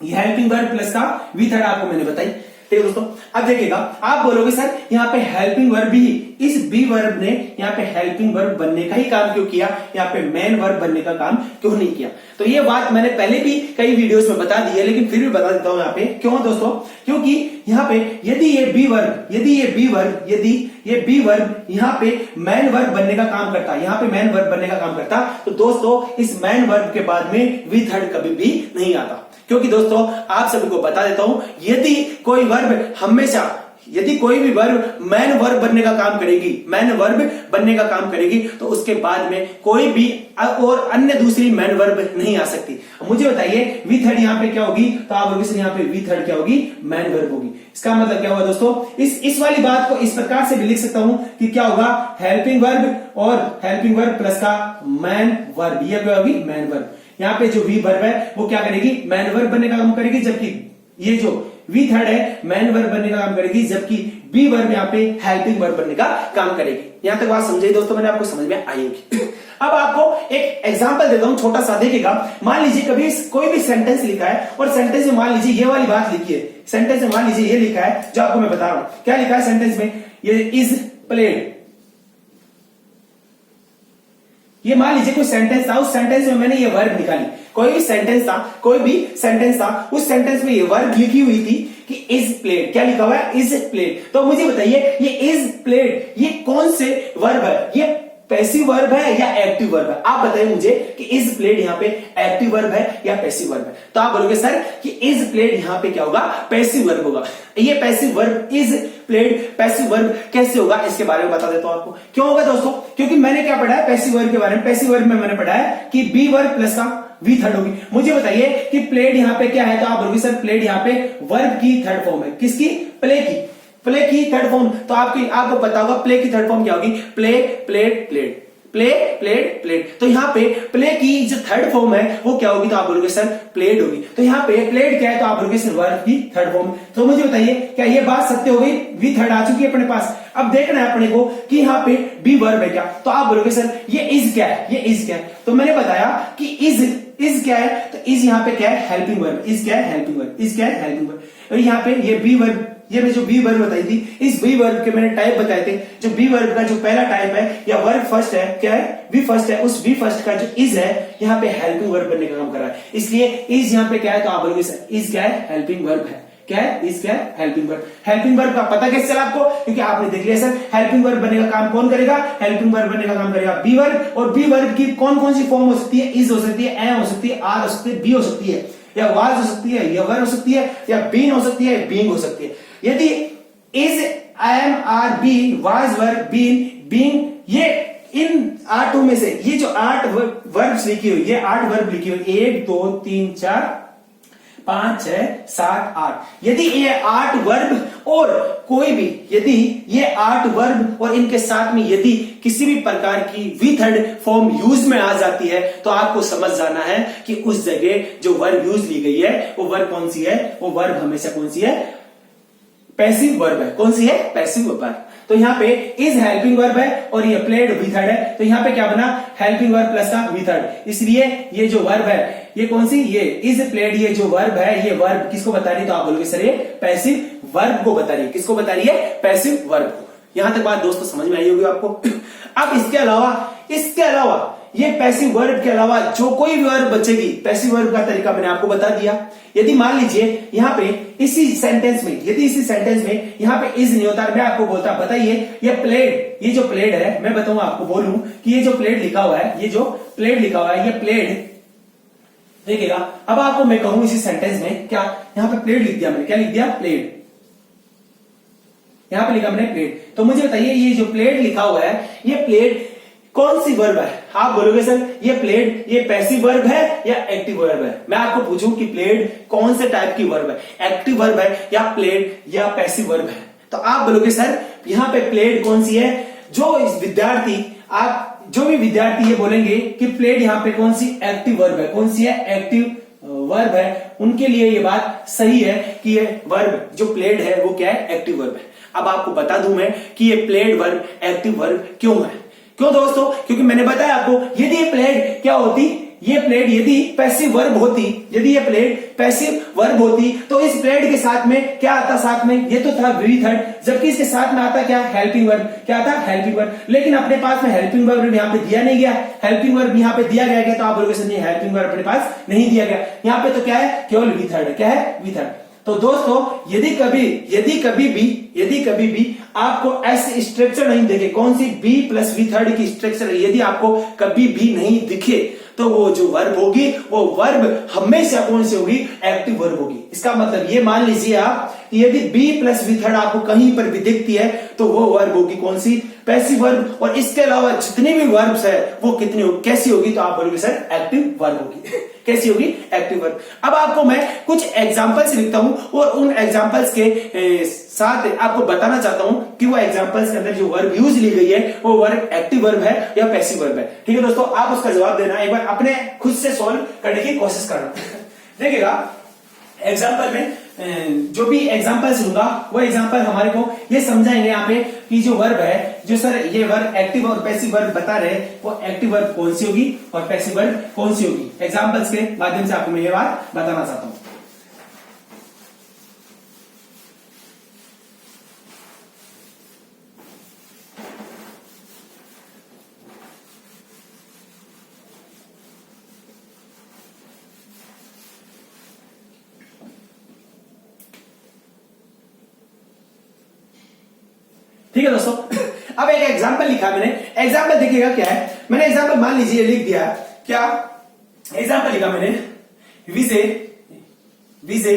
ये हेल्पिंग वर्ब प्लस का वी थर्ड आपको मैंने बताई। ठीक है दोस्तों, अब देखिएगा, आप बोलोगे सर यहाँ पे हेल्पिंग वर्ब भी, इस बी वर्ब ने यहाँ पे हेल्पिंग वर्ब बनने का ही काम क्यों किया, यहाँ पे मेन वर्ब बनने का काम क्यों नहीं किया? तो ये बात मैंने पहले भी कई वीडियोस में बता दी है, लेकिन फिर भी बता देता हूं यहाँ पे। क्यों दोस्तों? क्योंकि यहाँ पे यदि ये बी वर्ब यहाँ पे मैन वर्ब बनने का काम करता, यहाँ पे मैन वर्ब बनने का काम करता, तो दोस्तों इस मैन वर्ब के बाद में वी थर्ड कभी भी नहीं आता। क्योंकि दोस्तों आप सभी को बता देता हूं, यदि कोई भी वर्ब मैन वर्ब बनने का काम करेगी, तो उसके बाद में कोई भी और अन्य दूसरी मैन वर्ब नहीं आ सकती। मुझे बताइए वी थर्ड यहाँ पे क्या होगी? तो आप बोलोगे यहाँ पे वी थर्ड क्या होगी? मैन वर्ब होगी। इसका मतलब क्या हुआ दोस्तों? इस वाली बात को इस प्रकार से भी लिख सकता हूं कि क्या होगा? हेल्पिंग वर्ब और हेल्पिंग वर्ब प्लस का मैन वर्ब, यह क्या होगी? Man verb. यहाँ पे जो वी वर्ब है वो क्या करेगी? मैन वर्ब बनने का काम करेगी, जबकि ये जो वी थर्ड है मैन वर्ब बनने का काम करेगी, जबकि बी वर्ब यहाँ पे हेल्पिंग वर्ब बनने का काम करेगी। यहां तक बात समझे दोस्तों? मैंने आपको समझ में आई होगी। अब आपको एक एग्जांपल देता हूं छोटा सा, देखिएगा। मान लीजिए कभी कोई भी सेंटेंस लिखा है और सेंटेंस में मान लीजिए ये वाली बात लिखी है, सेंटेंस में मान लीजिए ये लिखा है जो आपको मैं बता रहा हूं। क्या लिखा है सेंटेंस में? ये इज प्लेड, ये मान लीजिए कोई सेंटेंस था, उस सेंटेंस में मैंने ये वर्ब निकाली, कोई भी सेंटेंस था, कोई भी सेंटेंस था, उस सेंटेंस में ये वर्ब लिखी हुई थी कि इज प्लेड। क्या लिखा हुआ है? Is played. तो मुझे बताइए ये इज प्लेड ये कौन से वर्ब है? ये पैसिव वर्ब है या एक्टिव वर्ब है? आप बताइए मुझे कि इज प्लेड यहाँ पे एक्टिव वर्ब है या पैसिव वर्ब है? तो आप बोलोगे सर कि इज प्लेड यहाँ पे क्या होगा? पैसिव वर्ब होगा। ये passive verb is played passive verb कैसे होगा इसके बारे में बता देता हूं आपको। क्यों होगा दोस्तों? क्योंकि मैंने क्या पढ़ा है पैसिव वर्ब के बारे में? पैसिव वर्ब में मैंने पढ़ा है कि बी वर्ब प्लस का वी थर्ड होगी। मुझे बताइए कि प्लेड यहाँ पे क्या है? तो आप बोलोगे सर प्लेड यहाँ पे वर्ब की थर्ड फॉर्म है। किसकी? प्ले की। प्ले की थर्ड फॉर्म। तो आपको पता होगा प्ले की थर्ड फॉर्म क्या होगी? Play played played, play played played. तो यहाँ पे प्ले की जो थर्ड फॉर्म है वो क्या होगी? तो आप बोलोगे सर प्लेड होगी। तो यहाँ पे प्लेड क्या है? तो आप बोलोगे सर वर्ब की थर्ड फॉर्म। तो मुझे बताइए क्या ये बात सत्य हो गई? वी थर्ड आ चुकी है अपने पास। अब देखना है अपने को कि यहाँ पे बी वर्ब है क्या? तो आप बोलोगे सर ये इज क्या है? ये इज क्या है? तो मैंने बताया कि इज क्या है? तो इज यहाँ पे क्या है? Helping verb. इज क्या है? Helping verb. इज क्या है? Helping verb. और यहाँ पे ये बी वर्ब, ये मैं जो बी वर्ब बताई थी, इस बी वर्ब के मैंने टाइप बताए थे। जो बी वर्ब का जो पहला टाइप है या वर्ब फर्स्ट है, क्या है? बी फर्स्ट है। उस बी फर्स्ट का जो इज है यहाँ पे हेल्पिंग वर्ब बनने का काम कर रहा है, इसलिए इज यहाँ पे क्या है? तो आप बोलोगे सर इज क्या है? हेल्पिंग वर्ब है। क्या है? इज क्या है? Helping verb. हेल्पिंग वर्ब का पता कैसे चला आपको? क्योंकि आपने देख लिया सर हेल्पिंग वर्ब बनने का काम कौन करेगा? हेल्पिंग वर्ब बनने का काम करेगा बी वर्ब। और बी वर्ब की कौन कौन सी फॉर्म हो सकती है? इज हो सकती है, ए हो सकती है, आर हो सकती है, बी हो सकती है, या वाज हो सकती है, या वर हो सकती है, या बीन हो सकती है, बीइंग हो सकती है। यदि is, am, are, be, was, were, been, being, ये इन 8 में से ये जो 8 वर्ब्स लिखी हुई, ये 8 वर्ब लिखी हुई, 1 2 3 4 5 6 7 8, यदि ये 8 वर्ब और कोई भी, यदि ये 8 वर्ब और इनके साथ में यदि किसी भी प्रकार की वी थर्ड फॉर्म यूज में आ जाती है, तो आपको समझ जाना है कि उस जगह जो वर्ब यूज ली गई है वो वर्ब कौन सी है? वो वर्ब हमेशा कौन सी है? पैसिव वर्ब है। कौन सी है? Passive verb. तो यहाँ पे इज हेल्पिंग वर्ब है और ये प्लेड वी थर्ड है, तो यहाँ पे क्या बना? हेल्पिंग वर्ब प्लस का वी थर्ड। इसलिए ये जो वर्ब है ये कौन सी? ये इज प्लेड, ये जो वर्ब है ये वर्ब किसको बता रही है? तो आप बोलोगे सर ये पैसिव वर्ब को बता रही है। किसको बता रही है? पैसिव वर्ब को। यहां तक बात दोस्तों समझ में आई होगी आपको। अब इसके अलावा ये पैसिव वर्ब के अलावा जो कोई भी वर्ब बचेगी, पैसिव वर्ब का तरीका मैंने आपको बता दिया। यदि मान लीजिए यहाँ पे इसी सेंटेंस में यहाँ पे इज नहीं होता, मैं आपको बोलता बताइए ये प्लेड, ये जो प्लेड है, मैं बताऊंगा आपको, बोलूं कि ये जो प्लेड लिखा हुआ है, ये जो प्लेड लिखा हुआ है, ये प्लेड देखिएगा। अब आपको मैं कहूं इसी सेंटेंस में क्या, यहाँ पे प्लेड लिख दिया मैंने, क्या लिख दिया? प्लेड। यहां पे लिखा मैंने प्लेड। तो मुझे बताइए ये जो प्लेड लिखा हुआ है, ये प्लेड कौन सी वर्ब है? आप बोलोगे सर ये प्लेड ये पैसिव वर्ब है या एक्टिव वर्ब है? मैं आपको पूछूं कि प्लेड कौन से टाइप की वर्ब है? एक्टिव वर्ब है या प्लेड या पैसिव वर्ब है? तो आप बोलोगे सर यहां पे प्लेड कौन सी है? जो भी विद्यार्थी ये बोलेंगे कि प्लेड यहाँ पे कौन सी? एक्टिव वर्ब है। कौन सी है? एक्टिव वर्ब है। उनके लिए ये बात सही है कि ये वर्ब जो प्लेड है वो क्या है? एक्टिव वर्ब है। अब आपको बता दूं मैं कि ये प्लेड वर्ब एक्टिव वर्ब क्यों है। क्यों दोस्तों? क्योंकि मैंने बताया आपको, यदि ये प्लेड क्या होती, ये प्लेड यदि पैसिव वर्ब होती, यदि ये प्लेड पैसिव वर्ब होती तो इस प्लेड के साथ में क्या आता? साथ में ये तो था वी थर्ड, जबकि इसके साथ में आता क्या? Helping verb. क्या आता? Helping verb. लेकिन अपने पास में हेल्पिंग वर्ब यहाँ पे दिया नहीं गया, हेल्पिंग वर्ब यहाँ पे दिया गया। तो आप बोलोगे सर नहीं, हेल्पिंग वर्ब अपने पास नहीं दिया गया। यहाँ पे तो क्या है? केवल वी थर्ड है। क्या है? V third. तो दोस्तों यदि कभी भी आपको ऐसे स्ट्रक्चर नहीं दिखे, कौन सी? बी प्लस वी थर्ड की स्ट्रक्चर यदि आपको कभी भी नहीं दिखे, तो वो जो वर्ब होगी वो वर्ब हमेशा कौन सी होगी? एक्टिव वर्ब होगी। इसका मतलब ये मान लीजिए आप, यदि बी प्लस वी थर्ड आपको कहीं पर भी दिखती है तो वो वर्ब होगी कौन सी? Passive verb. और इसके अलावा जितनी भी वर्ब्स है वो कितनी होगी? कैसी होगी? तो आप बोलोगे सर एक्टिव वर्ब होगी। कैसी होगी? Active verb. अब आपको मैं कुछ एग्जांपल्स लिखता हूं और उन एग्जांपल्स के साथ आपको बताना चाहता हूं कि वो एग्जांपल्स के अंदर जो वर्ब यूज ली गई है वो वर्ब एक्टिव वर्ब है या पैसिव वर्ब है। ठीक है दोस्तों, आप उसका जवाब देना, एक बार अपने खुद से सॉल्व करने की कोशिश करना। देखिएगा एग्जाम्पल में जो भी एग्जाम्पल्स लूंगा वो एग्जाम्पल हमारे को ये समझाएंगे यहाँ पे कि जो वर्ब है, जो सर ये वर्ब एक्टिव और पैसिव वर्ब बता रहे हैं, वो एक्टिव वर्ब कौन सी होगी और पैसिव वर्ब कौन सी होगी। एग्जाम्पल्स के माध्यम से आपको मैं ये बात बताना चाहता हूं। ठीक है दोस्तों। अब एक एग्जाम्पल लिखा मैंने, एग्जाम्पल देखिएगा क्या है। मैंने एग्जाम्पल मान लीजिए लिख दिया, क्या एग्जाम्पल लिखा मैंने, विजय विजय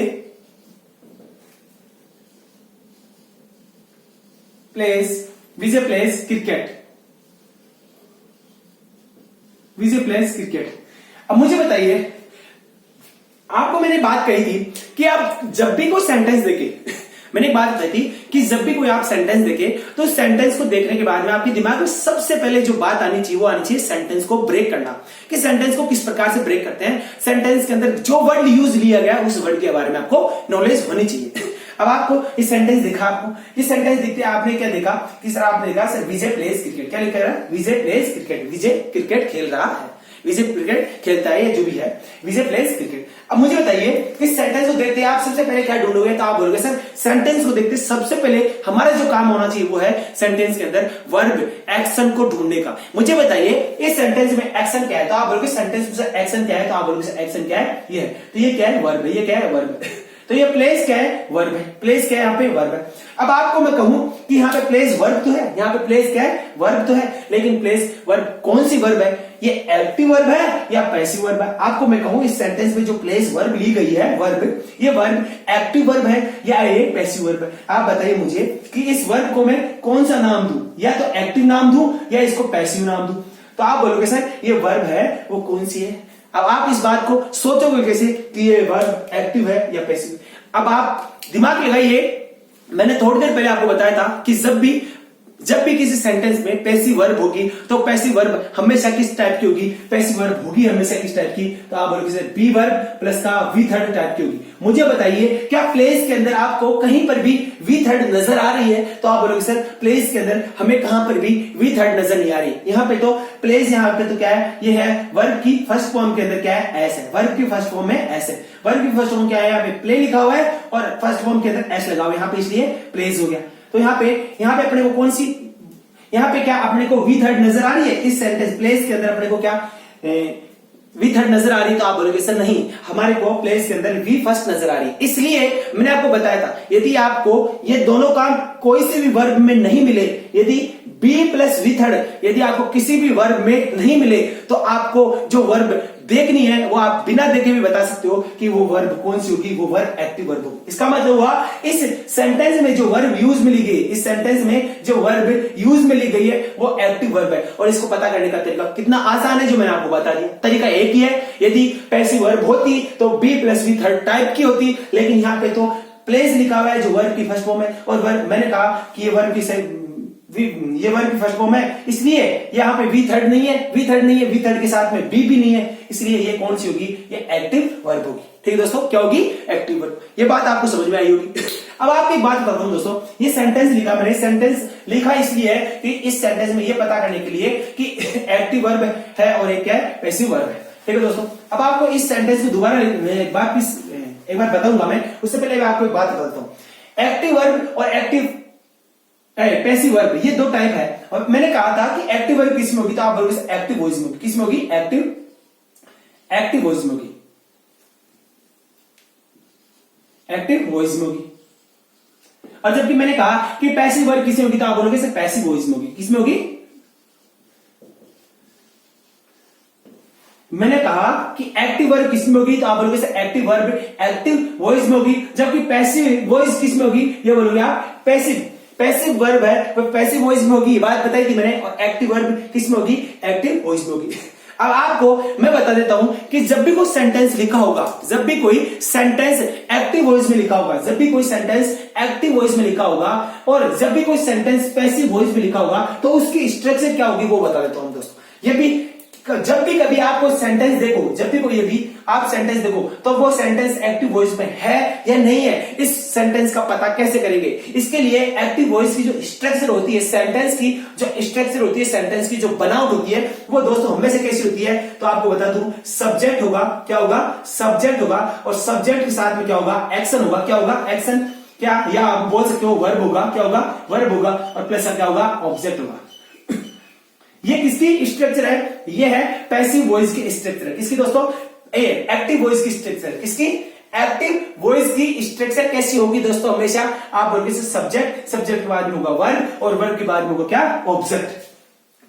प्लेस क्रिकेट, विजय प्लेस क्रिकेट। अब मुझे बताइए, आपको मैंने बात कही थी कि आप जब भी कोई सेंटेंस देखे, मैंने एक बात बताई थी कि जब भी कोई आप सेंटेंस देखे तो सेंटेंस को देखने के बाद में आपके दिमाग में सबसे पहले जो बात आनी चाहिए वो आनी चाहिए सेंटेंस को ब्रेक करना, कि सेंटेंस को किस प्रकार से ब्रेक करते हैं, सेंटेंस के अंदर जो वर्ड यूज लिया गया उस वर्ड के बारे में आपको नॉलेज होनी चाहिए। अब आपको ये सेंटेंस दिखा, आपको ये सेंटेंस दिखते आपने क्या देखा कि सर आपने देखा सर विजय प्लेस क्रिकेट, क्या लिखा है, विजय प्लेस क्रिकेट, विजय क्रिकेट खेल रहा है, विजय क्रिकेट खेलता है, या जो भी है विजय प्लेस क्रिकेट। अब मुझे बताइए इस सेंटेंस को देखते आप सबसे पहले क्या ढूंढोगे, तो आप बोलोगे सर सेंटेंस को देखते सबसे पहले हमारा जो काम होना चाहिए वो है सेंटेंस के अंदर वर्ब एक्शन को ढूंढने का। मुझे बताइए इस सेंटेंस में एक्शन क्या है, तो आप बोलोगे सेंटेंस में एक्शन क्या है, तो आप बोलोगे एक्शन क्या है, ये है, तो ये क्या है, वर्ब है, ये क्या है, वर्ब है। तो ये प्लेस क्या है, वर्ब है, प्लेस क्या है, यहाँ पे वर्ब है। अब आपको मैं कहूं कि यहाँ पे प्लेस वर्ब तो है, यहाँ पे प्लेस क्या है, वर्ब तो है, लेकिन प्लेस वर्ब कौन सी वर्ब है, ये एक्टिव वर्ब है या पैसिव वर्ब है। आपको मैं कहूं इस सेंटेंस में जो प्लेस वर्ब ली गई है, वर्ब, ये वर्ब एक्टिव वर्ब है या ये पैसिव वर्ब है। आप बताइए मुझे कि इस वर्ब को मैं कौन सा नाम दूं, या तो एक्टिव नाम दूं या इसको पैसिव नाम दूं। तो आप बोलोगे सर ये वर्ब है वो कौन सी है। अब आप इस बात को सोचोगे कैसे कि ये वर्ब एक्टिव है या पैसिव। अब आप दिमाग लगाइए, मैंने थोड़ी देर पहले आपको बताया था कि जब भी किसी सेंटेंस में पैसिव वर्ब होगी तो पैसिव वर्ब हमेशा किस टाइप की होगी, पैसिव वर्ब होगी हमेशा किस टाइप की, तो आप बोलोगे सर बी वर्ब प्लस का वी थर्ड टाइप की होगी। मुझे बताइए क्या प्लेस के अंदर आपको कहीं पर भी वी थर्ड नजर आ रही है, तो आप बोलोगे सर प्लेस के अंदर हमें कहां पर भी वी थर्ड नजर नहीं आ रही। यहाँ पे तो प्लेस, यहाँ पे तो क्या है, ये है वर्ब की फर्स्ट फॉर्म के अंदर क्या है, एस है, वर्ब की फर्स्ट फॉर्म में एस है, वर्ब की फर्स्ट फॉर्म क्या है, यहाँ पे प्ले लिखा हुआ है और फर्स्ट फॉर्म के अंदर एस लगा हुआ है, यहाँ पे इसलिए प्लेस हो गया। तो यहाँ पे अपने को कौन सी, यहाँ पे क्या अपने को वी थर्ड नजर आ रही है इस सेंटेंस प्लेस के अंदर, अपने को क्या वी थर्ड नजर आ रही है, तो आप बोलोगे सर नहीं, हमारे को प्लेस के अंदर वी फर्स्ट नजर आ रही है। इसलिए मैंने आपको बताया था यदि आपको ये दोनों काम कोई से भी वर्ब में नहीं मिले, यदि बी प्लस वी थर्ड यदि आपको किसी भी वर्ब में नहीं मिले, तो आपको जो वर्ब देखनी है वो आप बिना देखे भी बता सकते हो कि वो वर्ब कौन सी होगी, वो वर्ब एक्टिव वर्ब होगी। इसका मतलब हुआ इस सेंटेंस में जो वर्ब यूज में ली गई, इस सेंटेंस में जो वर्ब यूज में ली गई है वो एक्टिव वर्ब है। और इसको पता करने का तरीका कितना आसान है जो मैंने आपको बता दिया। तरीका एक ही है, यदि पैसिव वर्ब होती तो be plus V third type की होती, लेकिन यहाँ पे तो प्लेस लिखा हुआ है जो वर्ब की फर्स्ट फॉर्म है, और वर्ब मैंने कहा कि ये वर्ब की फर्स्ट फॉर्म है, इसलिए यहाँ पे वी थर्ड नहीं है, वी थर्ड के साथ में बी भी नहीं है, इसलिए ये कौन सी होगी, ये एक्टिव वर्ब होगी। ठीक है दोस्तों, क्या होगी, एक्टिव वर्ब। ये बात आपको समझ में आई होगी। अब आपको एक बात बताता हूं दोस्तों, ये सेंटेंस लिखा मैंने, सेंटेंस लिखा इसलिए है कि इस सेंटेंस में ये पता करने के लिए कि एक्टिव वर्ब है और एक क्या है, पैसिव वर्ब है। ठीक है दोस्तों, अब आपको इस सेंटेंस को दोबारा एक बार बताऊंगा मैं, उससे पहले मैं आपको एक बात बताता हूं। एक्टिव वर्ब और एक्टिव पैसिव वर्ब ये दो टाइप है, और मैंने कहा था कि एक्टिव वर्ब किसमें होगी, तो आप बोलोगे एक्टिव वॉइस में होगी। किसमें होगी, एक्टिव वॉइस में होगी, एक्टिव वॉइस में होगी। और जबकि मैंने कहा कि पैसिव वर्ब किसमें होगी, तो आप बोलोगे सर पैसिव वॉइस में होगी। किसमें होगी, मैंने कहा कि एक्टिव वर्ब किसमें होगी, तो आप बोलोगे sir active verb active voice में होगी। जबकि पैसिव वॉइस किसमें होगी, ये बोलोगे आप पैसिव वर्ब है तो पैसिव वॉइस में होगी, बात बताई थी मैंने। और एक्टिव वर्ब किसमें होगी, एक्टिव वॉइस में होगी। अब आपको मैं बता देता हूं कि जब भी कोई सेंटेंस लिखा होगा, जब भी कोई सेंटेंस एक्टिव वॉइस में लिखा होगा, जब भी कोई सेंटेंस एक्टिव वॉइस में लिखा होगा, और जब भी कोई सेंटेंस पैसिव वॉइस में लिखा होगा, तो उसकी स्ट्रक्चर क्या होगी वो बता देता हूं दोस्तों। ये भी जब भी कभी आपको सेंटेंस देखो, जब भी कोई यदि आप सेंटेंस देखो, तो वो सेंटेंस एक्टिव वॉइस में है या नहीं है, इस सेंटेंस का पता कैसे करेंगे। इसके लिए एक्टिव वॉइस की जो स्ट्रक्चर होती है, सेंटेंस की जो स्ट्रक्चर होती है, सेंटेंस की जो बनावट होती है, वो दोस्तों हमेशा कैसी होती है, तो आपको बता दूं, सब्जेक्ट होगा, क्या होगा, सब्जेक्ट होगा, और सब्जेक्ट के साथ में क्या होगा, एक्शन होगा। क्या होगा, एक्शन, क्या, या आप बोल सकते हो वर्ब होगा। क्या होगा, वर्ब होगा, और प्लस क्या होगा, ऑब्जेक्ट होगा। ये किसकी स्ट्रक्चर है, ये है पैसिव वॉइस की स्ट्रक्चर। किसकी दोस्तों, एक्टिव वॉइस की स्ट्रक्चर। किसकी, एक्टिव वॉइस की स्ट्रक्चर कैसी होगी दोस्तों, हमेशा आप बोलोगे सब्जेक्ट, सब्जेक्ट के बाद में होगा वर्ब और वर्ब के बाद में होगा क्या, ऑब्जेक्ट।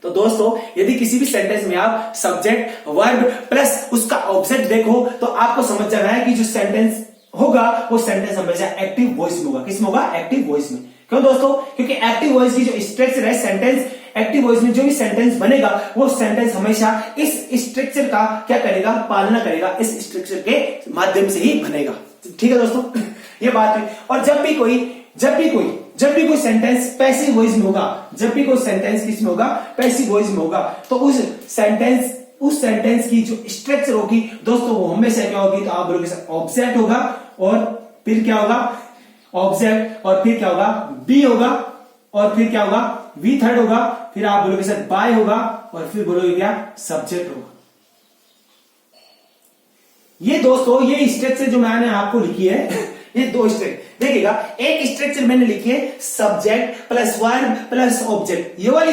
तो दोस्तों यदि किसी भी सेंटेंस में आप सब्जेक्ट वर्ब प्लस उसका ऑब्जेक्ट देखो तो आपको समझ जाना है कि जो सेंटेंस होगा वो सेंटेंस हमेशा एक्टिव वॉइस में होगा। किसमें होगा, एक्टिव वॉइस में। क्यों दोस्तों, क्योंकि एक्टिव वॉइस की जो स्ट्रक्चर है, सेंटेंस एक्टिव वॉइस में जो भी सेंटेंस बनेगा वो सेंटेंस हमेशा इस स्ट्रक्चर का क्या करेगा, पालना करेगा, इस स्ट्रक्चर के माध्यम से ही बनेगा। ठीक है दोस्तों, ये बात है। और जब भी कोई सेंटेंस पैसिव वॉइस में होगा, जब भी कोई सेंटेंस किसमें होगा, पैसिव वॉइस में होगा, तो उस सेंटेंस की जो स्ट्रक्चर होगी दोस्तों वो हमेशा क्या होगी, तो आप बोलोगे ऑब्जेक्ट होगा और फिर क्या होगा, ऑब्जेक्ट और फिर क्या होगा, बी होगा और फिर क्या होगा, वी थर्ड होगा, फिर आप बोलोगे सर बाय होगा और फिर बोलोगे क्या, सब्जेक्ट होगा। ये दोस्तों ये स्ट्रक्चर जो मैंने आपको लिखी है ये दो स्ट्रक्चर देखिएगा, एक स्ट्रक्चर मैंने लिखी है subject plus verb plus object. ये वाली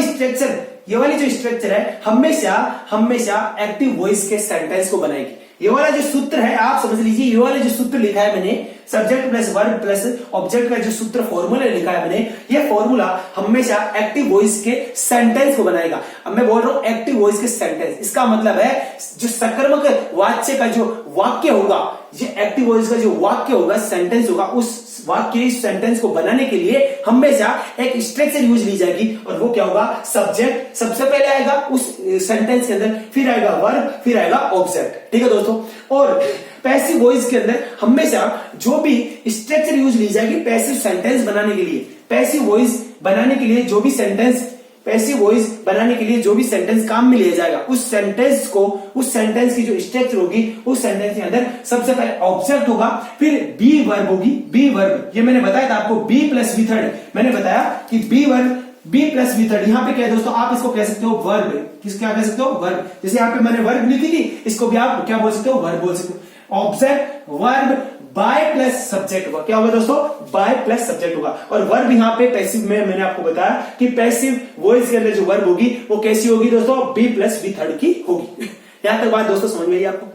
जो स्ट्रक्चर है हमेशा एक्टिव वॉइस के सेंटेंस को बनाएगी। ये वाला जो सूत्र है आप समझ लीजिए, ये वाला जो सूत्र लिखा है मैंने, subject plus verb plus object का जो सूत्र फॉर्मूला लिखा है मैंने, ये फॉर्मूला हमेशा एक्टिव वॉइस के सेंटेंस को बनाएगा। अब मैं बोल रहा हूं एक्टिव वॉइस के सेंटेंस, इसका मतलब है जो सकर्मक वाच्य का जो वाक्य होगा, ये एक्टिव वॉइस का जो वाक्य होगा, सेंटेंस होगा, उस वाक्य इस सेंटेंस को बनाने के लिए हमेशा एक स्ट्रक्चर यूज ली जाएगी और वो क्या होगा, सब्जेक्ट सबसे पहले आएगा उस सेंटेंस के अंदर, फिर आएगा वर्ब, फिर आएगा ऑब्जेक्ट। ठीक है दोस्तों, और पैसिव वॉइस के अंदर हमेशा जो भी स्ट्रक्चर यूज ली जाएगी पैसिव सेंटेंस बनाने के लिए, पैसिव वॉइस बनाने के लिए जो भी सेंटेंस, पैसिव वॉइस बनाने के लिए जो भी सेंटेंस काम में लिया जाएगा, उस सेंटेंस की जो स्ट्रक्चर होगी, उस सेंटेंस के अंदर सबसे पहले ऑब्जेक्ट होगा, फिर बी वर्ब होगी, बी वर्ब, ये मैंने बताया था आपको, बी प्लस वी थर्ड, मैंने बताया कि be verb, be plus V third, यहां पे क्या है दोस्तों, आप इसको कह सकते हो वर्ब, क्या कह सकते हो, वर्ब। जैसे यहाँ पे मैंने वर्ब लिखी थी, इसको भी आप क्या बोल सकते हो, वर्ब बोल सकते हो। Object verb bye plus subject होगा, क्या होगा दोस्तों, बाय प्लस सब्जेक्ट होगा। और वर्ब यहाँ पे पैसिव में मैंने आपको बताया कि पैसिव वॉइस के अंदर जो वर्ब होगी वो कैसी होगी दोस्तों, बी प्लस वी थर्ड की होगी। यहां तक बात दोस्तों समझ में आई आपको।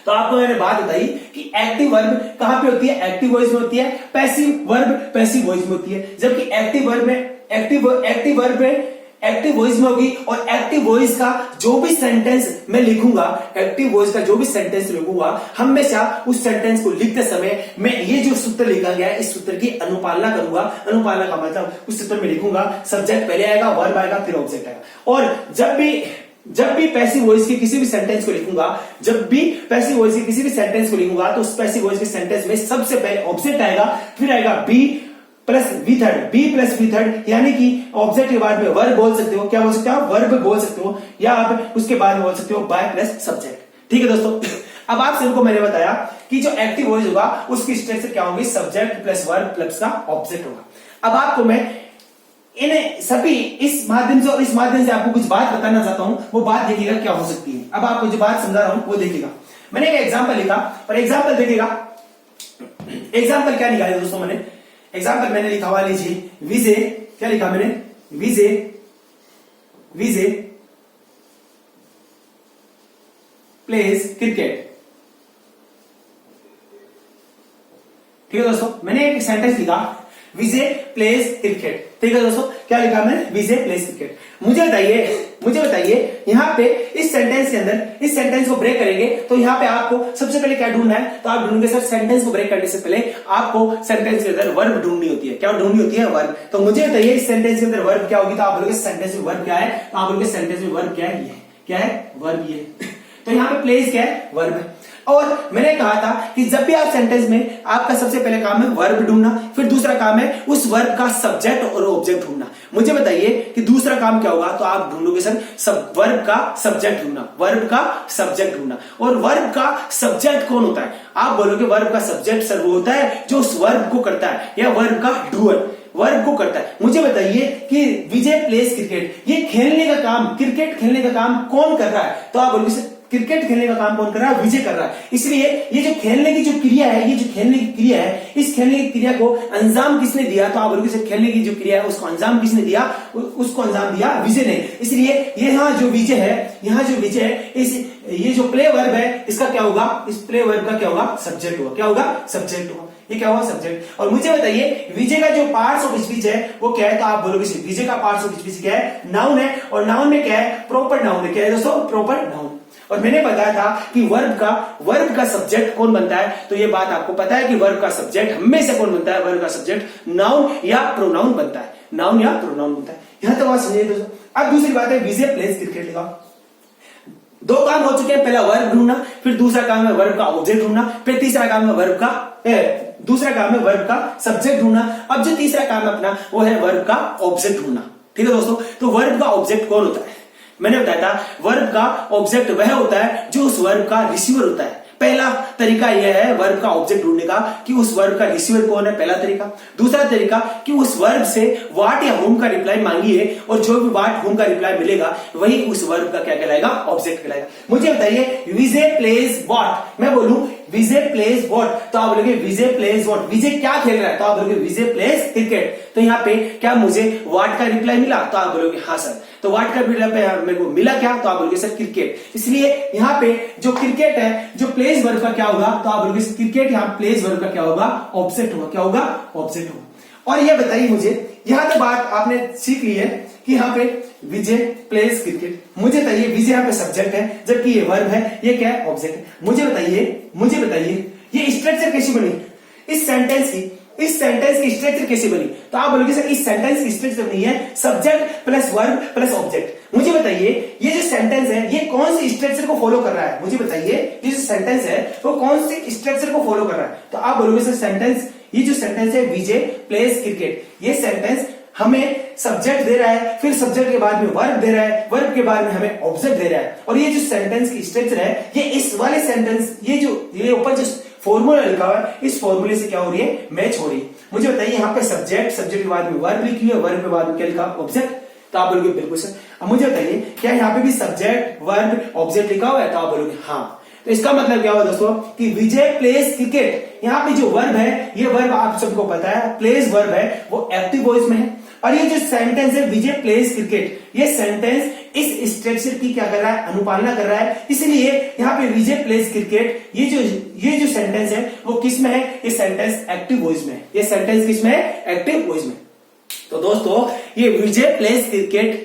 तो आपको मैंने बात बताई कि एक्टिव वर्ब कहां पे होती है, एक्टिव वॉइस में होती है, पैसिव वर्ब पैसिव वॉइस में होती है, जबकि एक्टिव वर्ब में एक्टिव वॉइस में होगी। और एक्टिव वॉइस का जो भी सेंटेंस मैं लिखूंगा, एक्टिव वॉइस का जो भी सेंटेंस लिखूंगा, हमेशा उस सेंटेंस को लिखते समय मैं ये जो सूत्र लिखा गया है इस सूत्र की अनुपालना करूंगा। अनुपालना का मतलब उस सूत्र में लिखूंगा, सब्जेक्ट पहले आएगा, वर्ब आएगा, फिर ऑब्जेक्ट आएगा। और जब भी पैसिव वॉइस के किसी भी सेंटेंस को लिखूंगा, तो उस पैसिव वॉइस के सेंटेंस में सबसे पहले ऑब्जेक्ट आएगा, फिर आएगा बी प्लस वी थर्ड, यानी कि ऑब्जेक्ट के बाद में वर्ब बोल सकते हो, क्या बोल सकते हो, वर्ब बोल सकते हो, या आप उसके बाद में बोल सकते हो बाय प्लस सब्जेक्ट। ठीक है दोस्तों, अब आप सबको मैंने बताया कि जो एक्टिव वॉइस होगा उसकी स्ट्रक्चर क्या होगी, सब्जेक्ट प्लस वर्ब प्लस का ऑब्जेक्ट होगा। अब आपको मैं इन सभी इस माध्यम से आपको कुछ बात बताना चाहता हूं, वो बात देखिएगा क्या हो सकती है। अब आपको जो बात समझा रहा हूं वो देखिएगा। मैंने एक एग्जाम्पल लिखा और एग्जाम्पल देखिएगा, एग्जाम्पल क्या लिखा है दोस्तों, मैंने लिखा हुआ, लीजिए विजय, क्या लिखा मैंने, विजय प्लेज क्रिकेट। ठीक है दोस्तों, मैंने एक सेंटेंस लिखा, विजय प्लेज क्रिकेट। ठीक है दोस्तों, क्या लिखा मैंने, विजय प्लेज क्रिकेट। मुझे बताइए यहाँ पे इस सेंटेंस के अंदर, इस सेंटेंस को ब्रेक करेंगे तो यहाँ पे आपको सबसे पहले क्या ढूंढना है, तो आप ढूंढेंगे सर सेंटेंस को ब्रेक करने से पहले आपको सेंटेंस के अंदर वर्ब ढूंढनी होती है। क्या ढूंढनी होती है, वर्ब। तो मुझे बताइए इस सेंटेंस के अंदर वर्ब क्या होगी, तो आप बोलोगे सेंटेंस में वर्ब क्या है, तो आप बोलोगे सेंटेंस में वर्ब क्या है, ये क्या है, वर्ब ये। तो यहाँ पे प्लेस क्या है, वर्ब है। और मैंने कहा था कि जब भी आप सेंटेंस में, आपका सबसे पहले काम है वर्ब ढूंढना, फिर दूसरा काम है उस वर्ब का सब्जेक्ट और ऑब्जेक्ट ढूंढना। मुझे बताइए कि दूसरा काम क्या होगा, तो आप ढूंढोगे सर वर्ब का सब्जेक्ट ढूंढना, वर्ब का सब्जेक्ट ढूंढना। और वर्ब का सब्जेक्ट कौन होता है, आप बोलोगे वर्ब का सब्जेक्ट सर वो होता है जो उस वर्ब को करता है, या वर्ब का डूअर वर्ब को करता है। मुझे बताइए कि विजय प्लेस क्रिकेट, ये खेलने का काम, क्रिकेट खेलने का काम कौन कर रहा है, तो आप बोलोगे सर क्रिकेट खेलने का काम कौन कर रहा है, विजय कर रहा है। इसलिए ये जो खेलने की जो क्रिया है, इस खेलने की क्रिया को अंजाम किसने दिया, तो आप बोलोगे सर खेलने की जो क्रिया है उसको अंजाम किसने दिया, उसको अंजाम दिया विजय ने। इसलिए यहाँ जो विजय है, इस ये जो प्ले वर्ब है इसका क्या होगा, इस प्ले वर्ब का क्या होगा, सब्जेक्ट होगा। क्या होगा, सब्जेक्ट होगा। ये क्या हुआ, सब्जेक्ट। और मुझे बताइए विजय का जो पार्ट्स ऑफ स्पीच है वो क्या है, तो आप बोलोगे विजय का पार्ट्स ऑफ स्पीच क्या है, नाउन है। और नाउन में क्या है, प्रॉपर नाउन है। क्या है दोस्तों, प्रॉपर नाउन। और मैंने बताया था कि वर्ब का सब्जेक्ट कौन बनता है, तो ये बात आपको पता है कि वर्ब का सब्जेक्ट हमेशा कौन बनता है, वर्ब का सब्जेक्ट नाउन या प्रोनाउन बनता है, नाउन या प्रोनाउन बनता है। यहां तक बात समझिए दोस्तों। अब दूसरी बात है, विजय प्लेज क्रिकेट लिखा। दो काम हो चुके हैं, पहला वर्ब ढूंढना, फिर दूसरा काम है वर्ब का ऑब्जेक्ट ढूंढना, फिर तीसरा काम है वर्ब का दूसरा काम है वर्ब का सब्जेक्ट ढूंढना। अब जो तीसरा काम है अपना वो है वर्ब का ऑब्जेक्ट ढूंढना। ठीक है दोस्तों, तो वर्ब का ऑब्जेक्ट कौन होता है, मैंने बताया था वर्ब का ऑब्जेक्ट वह होता है जो उस वर्ब का रिसीवर होता है। पहला तरीका यह है वर्ब का ऑब्जेक्ट ढूंढने का कि उस वर्ब का रिसीवर कौन है, पहला तरीका। दूसरा तरीका कि उस वर्ब से व्हाट या होम का रिप्लाई मांगिए और जो भी व्हाट होम का रिप्लाई मिलेगा वही उस वर्ब का क्या कहलाएगा, ऑब्जेक्ट कहलाएगा। मुझे बताइए विजय प्लेज व्हाट, मैं बोलूं विजय प्लेज व्हाट, तो आप बोलोगे विजय प्लेज व्हाट, विजय क्या खेल रहा है, तो आप बोलोगे विजय प्लेज क्रिकेट। तो यहाँ पे क्या मुझे व्हाट का रिप्लाई मिला, तो आप बोलोगे हाँ सर। तो व्हाट का रिप्लाई मेरे को मिला क्या, तो आप बोलोगे सर क्रिकेट। इसलिए यहाँ पे जो क्रिकेट है, जो प्लेज वर्ब का क्या होगा, तो आप बोलोगे क्रिकेट, यहाँ प्लेज वर्ब का क्या होगा, ऑब्जेक्ट होगा। क्या होगा, ऑब्जेक्ट होगा। और ये बताइए मुझे, यहां तक बात आपने सीख ली है कि यहाँ पे विजय प्लेज क्रिकेट। मुझे बताइए विजय यहाँ पे सब्जेक्ट है जबकि ये वर्ब है, ये क्या है, ऑब्जेक्ट है। मुझे बताइए ये स्ट्रक्चर कैसी बनी इस सेंटेंस की स्ट्रक्चर कैसे बनी, तो आप बोलोगे सर इस सेंटेंस की स्ट्रक्चर बनी है subject plus verb plus object. मुझे बताइए ये जो सेंटेंस है ये कौन सी स्ट्रक्चर को फॉलो कर रहा है, मुझे बताइए ये जो सेंटेंस है वो कौन सी स्ट्रक्चर को फॉलो कर रहा है, तो आप बोलोगे सर ये जो सेंटेंस है विजय प्लेज क्रिकेट, ये सेंटेंस हमें सब्जेक्ट दे रहा है, फिर सब्जेक्ट के बाद में वर्ब दे रहा है, वर्ब के बाद में हमें ऑब्जेक्ट दे रहा है। और ये जो सेंटेंस की स्ट्रक्चर है ये इस वाले सेंटेंस, ये ऊपर जो फॉर्मूला लिखा हुआ है इस फॉर्मूले से क्या हो रही है, मैच हो रही है। मुझे बताइए यहाँ पे सब्जेक्ट के बाद में वर्ब लिखी है, वर्ब के बाद में क्या लिखा, ऑब्जेक्ट, तो आप बोलोगे बिल्कुल सर। अब मुझे बताइए क्या यहाँ पे भी सब्जेक्ट वर्ब ऑब्जेक्ट लिखा हुआ है, तो आप बोलोगे हाँ। तो इसका मतलब क्या हुआ दोस्तों कि विजय प्लेज क्रिकेट, यहाँ पे जो वर्ब है ये वर्ब आप सबको पता है प्लेज वर्ब है वो एक्टिव वॉइस में है। और ये जो सेंटेंस है विजय प्लेज क्रिकेट, ये सेंटेंस इस स्ट्रक्चर की क्या कर रहा है, अनुपालना कर रहा है। इसलिए यहाँ पे विजय प्लेज क्रिकेट ये जो सेंटेंस है वो किस में है, ये सेंटेंस एक्टिव वॉइस में है। ये सेंटेंस किस में है, एक्टिव वॉइस में। तो दोस्तों ये विजय प्लेज क्रिकेट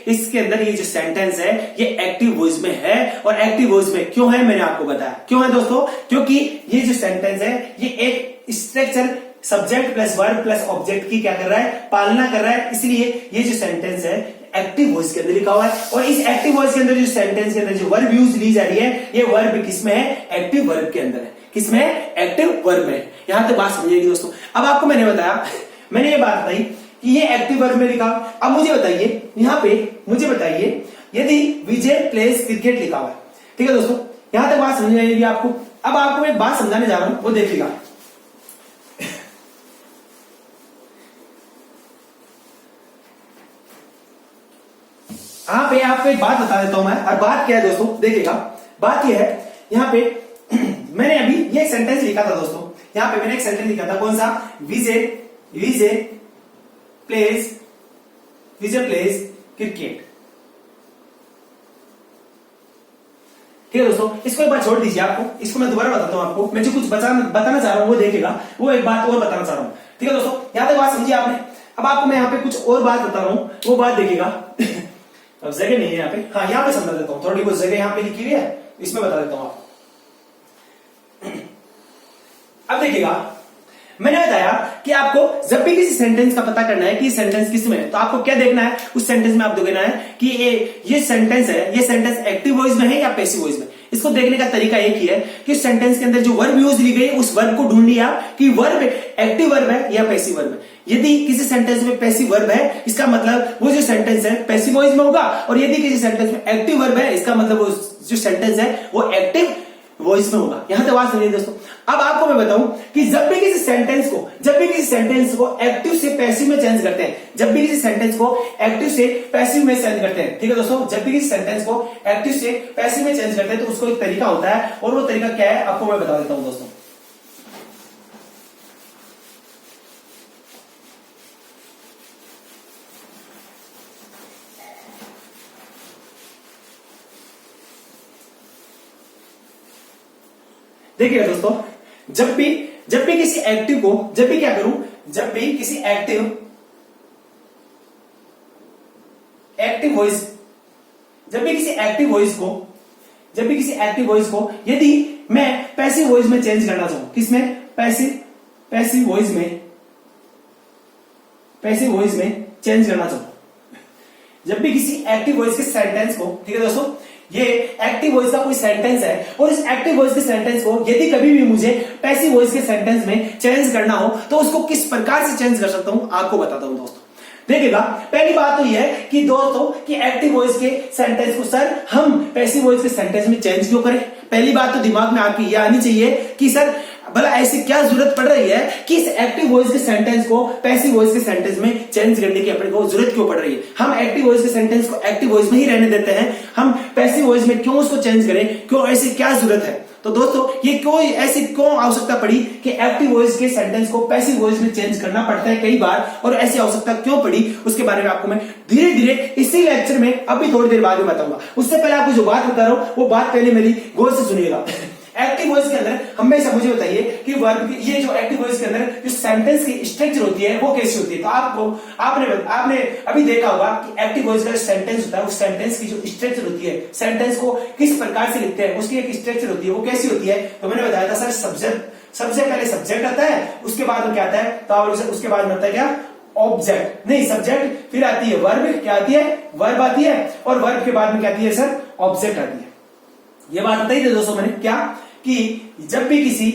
इसके अंदर ये जो सेंटेंस है ये एक्टिव वॉइस में है। और एक्टिव वॉइस में क्यों है मैंने आपको बताया, क्यों है दोस्तों, क्योंकि ये जो सेंटेंस है ये एक structure subject plus verb plus object की क्या कर रहा है, पालना कर रहा है। इसलिए ये जो सेंटेंस है एक्टिव वॉइस के अंदर लिखा हुआ है। और इस एक्टिव वॉइस के अंदर जो सेंटेंस के अंदर जो वर्ब यूज ली जा रही है ये वर्ब किसमें है, एक्टिव वर्ब के अंदर है। किसमें, एक्टिव वर्ब में। यहां तक बात समझिएगी दोस्तों। अब आपको मैंने बताया, मैंने ये बात बताई कि ये एक्टिव वर्ब में लिखा। अब मुझे बताइए यहाँ पे, मुझे बताइए यदि विजय प्लेज क्रिकेट लिखा हुआ है, ठीक है दोस्तों, यहां तक बात समझ आएगी आपको। अब आपको मैं एक बात समझाने जा रहा हूं, वो देखिएगा। यहाँ पे आपको एक बात बता देता हूं मैं, और बात क्या है दोस्तों, देखिएगा। बात ये है, यहाँ पे मैंने अभी ये सेंटेंस लिखा था दोस्तों, यहाँ पे मैंने एक सेंटेंस लिखा था, कौन सा, विजय प्लेज क्रिकेट। ठीक है दोस्तों, इसको एक बार छोड़ दीजिए। आपको इसको मैं दोबारा बताता हूं आपको, मैं जो कुछ बताना चाह रहा हूं वो देखिएगा, वो एक बात और बताना चाह रहा हूं। ठीक है दोस्तों, यहां तक बात समझिए आपने। अब आपको मैं यहाँ पे कुछ और बात बता रहा हूं, वो बात देखिएगा। अब जगह नहीं है यहाँ पे, हाँ यहाँ पे समझा देता हूँ, थोड़ी बहुत जगह यहाँ पे लिखी हुई है, इसमें बता देता हूं आपको। अब देखिएगा, मैंने बताया कि आपको जब भी किसी सेंटेंस का पता करना है कि सेंटेंस किस में है, तो आपको क्या देखना है, उस सेंटेंस में आपको देखना है कि ये सेंटेंस है, ये सेंटेंस एक्टिव वॉइस में है या पैसिव वॉइस में। इसको देखने का तरीका एक ही है कि सेंटेंस के अंदर जो वर्ब यूज ली गई उस वर्ब को ढूंढ लिया कि वर्ब एक्टिव वर्ब है या पैसिव वर्ब है। यदि किसी सेंटेंस में पैसिव वर्ब है, इसका मतलब वो जो सेंटेंस है पैसिव वॉइस में होगा। और यदि किसी सेंटेंस में एक्टिव वर्ब है, इसका मतलब वो जो सेंटेंस है वो एक्टिव वॉइस में होगा। यहां तक बात समझिए दोस्तों। अब आपको मैं बताऊं कि जब भी किसी सेंटेंस को एक्टिव से पैसिव में चेंज करते हैं, ठीक है दोस्तों, जब भी किसी सेंटेंस को एक्टिव से पैसिव में चेंज करते हैं तो उसको एक तरीका होता है, और वो तरीका क्या है आपको मैं बता देता हूं दोस्तों। देखिए दोस्तों, जब भी किसी एक्टिव को, जब भी क्या करूं, जब भी किसी एक्टिव वॉइस, जब भी किसी एक्टिव वॉइस को यदि मैं पैसिव वॉइस में चेंज करना चाहूं, किसमें, पैसिव वॉइस में चेंज करना चाहूं, जब भी किसी एक्टिव वॉइस के सेंटेंस को, ठीक है दोस्तों, ये एक्टिव वॉइस का कोई सेंटेंस है और इस एक्टिव वॉइस के सेंटेंस को यदि कभी भी मुझे पैसिव वॉइस के सेंटेंस में चेंज करना हो तो उसको किस प्रकार से चेंज कर सकता हूं, आपको बताता हूं दोस्तों। देखिएगा, पहली बात तो यह है कि दोस्तों कि एक्टिव वॉइस के सेंटेंस को सर हम पैसिव वॉइस के सेंटेंस में चेंज क्यों करें। पहली बात तो दिमाग में आपकी यह आनी चाहिए कि सर भला ऐसी क्या जरूरत पड़ रही है कि इस एक्टिव वॉइस के सेंटेंस को पैसिव वॉइस के सेंटेंस में चेंज करने की अपने को जरूरत क्यों पड़ रही है। हम एक्टिव वॉइस के सेंटेंस को एक्टिव वॉइस में ही रहने देते हैं, हम पैसिव वॉइस में क्यों उसको चेंज करें, क्यों, ऐसी क्या जरूरत है। तो दोस्तों ये क्यों आवश्यकता पड़ी कि एक्टिव वॉइस के सेंटेंस को पैसिव वॉइस में चेंज करना पड़ता है कई बार, और ऐसी आवश्यकता क्यों पड़ी उसके बारे में आपको मैं धीरे धीरे इसी लेक्चर में अभी थोड़ी देर बाद में बताऊंगा। उससे पहले आपको जो बात बता रहा हूं वो बात पहले मेरी गौर से सुनिएगा। एक्टिव वॉइस के अंदर हमेशा मुझे बताइए कि वर्ब, ये जो एक्टिव वॉइस के अंदर जो सेंटेंस की स्ट्रक्चर होती है वो कैसी होती है। तो आपने अभी देखा होगा कि एक्टिव वॉइस का जो सेंटेंस होता है उस सेंटेंस की जो स्ट्रक्चर होती है, सेंटेंस को किस प्रकार से लिखते हैं उसकी एक स्ट्रक्चर होती है, वो कैसी होती है। तो मैंने बताया था सर, सबसे पहले सब्जेक्ट आता है, उसके बाद में क्या आता है, तो उसके बाद में आता है क्या, ऑब्जेक्ट, नहीं सब्जेक्ट, फिर आती है वर्ब, क्या आती है, वर्ब आती है, और वर्ब के बाद में क्या आती है सर, ऑब्जेक्ट आती है। ये बात बताई थी दोस्तों मैंने क्या, कि जब भी किसी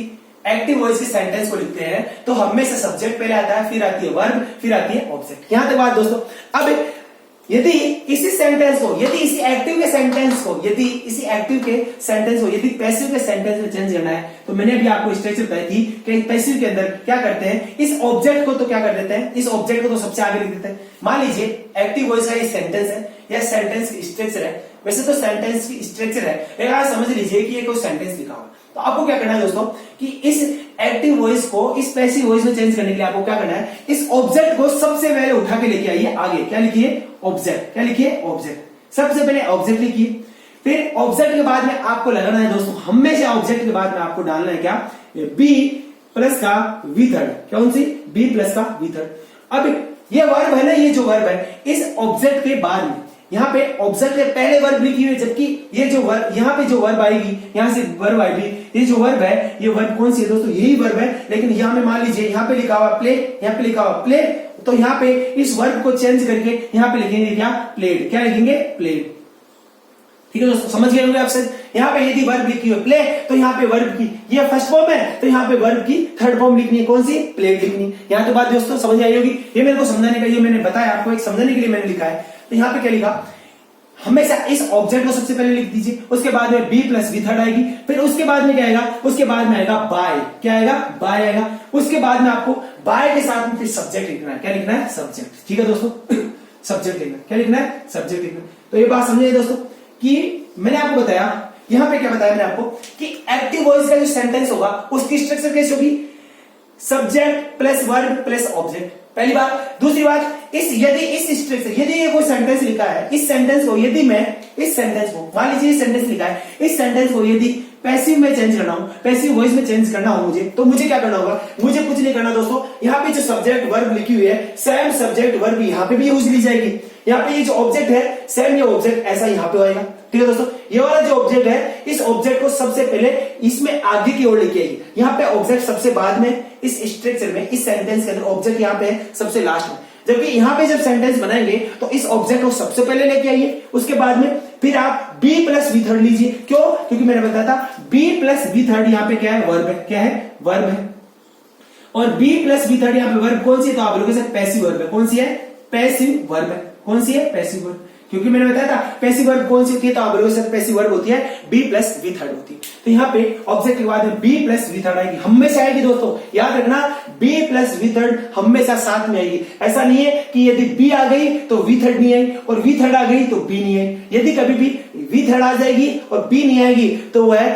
एक्टिव वॉइस के सेंटेंस को लिखते हैं तो हमेशा सब्जेक्ट पहले आता है, फिर आती है वर्ब, फिर आती है ऑब्जेक्ट। यहां तक बात दोस्तों। अब यदि इसी सेंटेंस को, यदि इसी एक्टिव के सेंटेंस को, यदि पैसिव के सेंटेंस में चेंज करना है तो मैंने अभी आपको स्ट्रक्चर बताई थी कि पैसिव के अंदर क्या करते हैं, इस ऑब्जेक्ट को तो क्या कर देते हैं, इस ऑब्जेक्ट को तो सबसे आगे लिख देते हैं। मान लीजिए एक्टिव वॉइस का ये सेंटेंस है या सेंटेंस की स्ट्रक्चर है, वैसे तो सेंटेंस की स्ट्रक्चर है, लेकिन आप समझ लीजिए कि ये कोई सेंटेंस लिखा हुआ। तो आपको क्या करना है दोस्तों कि इस एक्टिव वॉइस को इस पैसिव वॉइस में चेंज करने के लिए आपको क्या करना है, इस ऑब्जेक्ट को सबसे पहले उठा के लेके आइए आगे। क्या लिखिए, ऑब्जेक्ट, क्या लिखिए, ऑब्जेक्ट। सबसे पहले ऑब्जेक्ट लिखिए, फिर ऑब्जेक्ट के बाद में आपको लगाना है दोस्तों, हमेशा ऑब्जेक्ट के बाद में आपको डालना है क्या, बी प्लस का वी थर्ड। कौन सी, बी प्लस का वी थर्ड। अब ये वर्ब है ना, ये जो वर्ब है इस ऑब्जेक्ट के बाद में, यहाँ पे ऑब्जेक्ट के पहले वर्ब लिखी हुई है, जबकि ये जो वर्ब, यहाँ पे जो वर्ब आएगी, यहाँ से वर्ब आएगी, ये जो वर्ब है ये वर्ब कौन सी है दोस्तों, यही वर्ब है। लेकिन यहाँ पे मान लीजिए यहाँ पे लिखा हुआ प्ले, यहाँ पे लिखा हुआ प्ले, तो यहाँ पे इस वर्ब को चेंज करके यहाँ पे लिखेंगे क्या, प्लेड। क्या लिखेंगे, प्लेड। ठीक है दोस्तों, समझ गए होंगे आपसे। यहाँ पे यदि वर्ब लिखी हुई प्ले तो यहाँ पे वर्ब की ये फर्स्ट फॉर्म है, तो यहाँ पे वर्ब की थर्ड फॉर्म लिखनी है, कौन सी, प्लेड लिखनी। यहाँ तो बात दोस्तों समझ आई होगी। ये मेरे को समझाने का, ये मैंने बताया आपको एक समझाने के लिए मैंने लिखा है। तो यहाँ पे क्या लिखा, हमेशा इस ऑब्जेक्ट को सबसे पहले लिख दीजिए, उसके बाद में बी प्लस वी थर्ड आएगी, फिर उसके बाद में क्या आएगा, उसके बाद में आएगा बाय। क्या आएगा, बाय आएगा। उसके बाद में आपको बाय के साथ में फिर सब्जेक्ट लिखना है। क्या लिखना है, सब्जेक्ट। ठीक है दोस्तों, सब्जेक्ट लिखना। क्या लिखना है, सब्जेक्ट लिखना। तो ये बात समझिए दोस्तों कि मैंने आपको बताया, यहां पे क्या बताया मैंने आपको कि एक्टिव वॉइस का जो सेंटेंस होगा उसकी स्ट्रक्चर कैसे होगी, subject plus verb plus object. पहली बात। दूसरी बात, यदि ये कोई सेंटेंस लिखा है, इस सेंटेंस को यदि मैं इस सेंटेंस को, मान लीजिए ये सेंटेंस लिखा है, इस सेंटेंस को यदि पैसिव में चेंज करना हो, पैसिव वॉइस में चेंज करना हो मुझे, तो मुझे क्या करना होगा, मुझे कुछ नहीं करना दोस्तों। यहाँ पे जो सब्जेक्ट वर्ब लिखी हुई है, सेम सब्जेक्ट वर्ब यहाँ पे भी यूज ली जाएगी। यहाँ पे ये जो ऑब्जेक्ट है, सेम ये ऑब्जेक्ट ऐसा यहाँ पे आएगा। ठीक है दोस्तों, ये वाला जो ऑब्जेक्ट है, इस ऑब्जेक्ट को सबसे पहले इसमें आगे की ओर लेके आइए। यहाँ पे ऑब्जेक्ट सबसे बाद में, इस स्ट्रक्चर में, इस सेंटेंस के अंदर ऑब्जेक्ट यहाँ पे है सबसे लास्ट में, जबकि यहाँ पे जब सेंटेंस बनाएंगे तो इस ऑब्जेक्ट को सबसे पहले लेके आइए। उसके बाद में फिर आप बी प्लस वी थर्ड लीजिए। क्यों, क्योंकि मैंने बताया था बी प्लस वी थर्ड यहाँ पे क्या है, वर्ब है। क्या है, वर्ब है। और बी प्लस वी थर्ड यहाँ पे वर्ब कौन सी है, तो आप लोगों से पैसिव वर्ब है। कौन सी है, पैसिव वर्ब है। कौन सी है, पैसिव वर्ब। क्योंकि मैंने बताया था पैसिव वर्ब कौन सी होती है, तो आप लोगों से पैसिव वर्ब होती है बी प्लस वी थर्ड होती है। तो यहाँ पे ऑब्जेक्ट के बाद में बी प्लस वी थर्ड आएगी, हमेशा आएगी दोस्तों, याद रखना, बी प्लस वी थर्ड हमेशा साथ में आएगी। ऐसा नहीं है कि यदि बी आ गई तो वी थर्ड नहीं आई, और वी थर्ड आ गई तो बी नहीं आई। यदि कभी भी वी थर्ड आ जाएगी और बी नहीं आएगी तो वह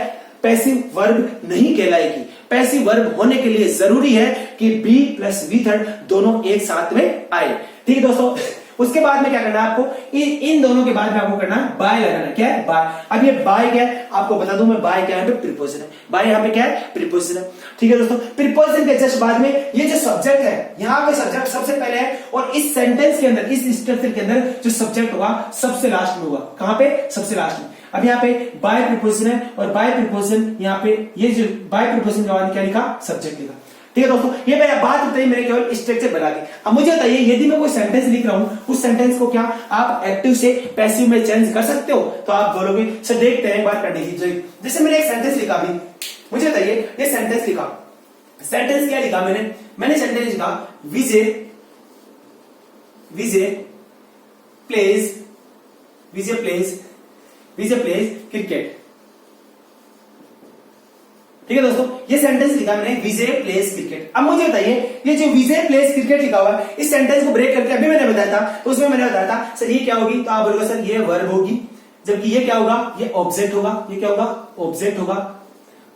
पैसिव वर्ब नहीं कहलाएगी। पैसिव वर्ब होने के लिए जरूरी है कि बी प्लस वी थर्ड दोनों एक साथ में आए। ठीक है दोस्तों, उसके बाद में क्या करना है आपको, इन दोनों के बाद में आपको करना है बाय लगाना है। क्या है? बाय। अब ये बाय क्या है आपको बता दूं मैं, बाय क्या है? प्रीपोजिशन है। बाय यहाँ पे क्या है? प्रीपोजिशन है। ठीक है दोस्तों, प्रीपोजिशन के जस्ट बाद में ये जो सब्जेक्ट है, यहाँ पे सब्जेक्ट सबसे पहले है, और इस सेंटेंस के अंदर, इस स्ट्रक्चर के अंदर जो सब्जेक्ट होगा सबसे लास्ट में होगा। कहां पे? सबसे लास्ट में। अब यहाँ पे बाय प्रीपोजिशन है, और बाय प्रीपोजिशन यहाँ पे ये जो बाय प्रीपोजिशन के बाद क्या लिखा? सब्जेक्ट लिखा। ठीक है दोस्तों, ये मैंने बात बताई मैंने केवल स्ट्रक्चर बना के। अब मुझे बताइए, यदि मैं कोई सेंटेंस लिख रहा हूं, उस सेंटेंस को क्या आप एक्टिव से पैसिव में चेंज कर सकते हो? तो आप बोलोगे सर देखते हैं एक बार करने की। जैसे मैंने एक सेंटेंस लिखा अभी, मुझे बताइए ये सेंटेंस लिखा, सेंटेंस क्या लिखा मैंने सेंटेंस लिखा विजय प्लेज क्रिकेट। ठीक है दोस्तों, ये सेंटेंस लिखा मैंने विजय प्लेज क्रिकेट। अब मुझे बताइए ये जो विजय प्लेज क्रिकेट लिखा हुआ है, इस सेंटेंस को ब्रेक करके अभी मैंने बताया था, तो उसमें मैंने बताया था सर ये क्या होगी, तो आप बोलोगे सर ये वर्ब होगी, जबकि ये क्या होगा? ये ऑब्जेक्ट होगा। ये क्या होगा? ऑब्जेक्ट होगा।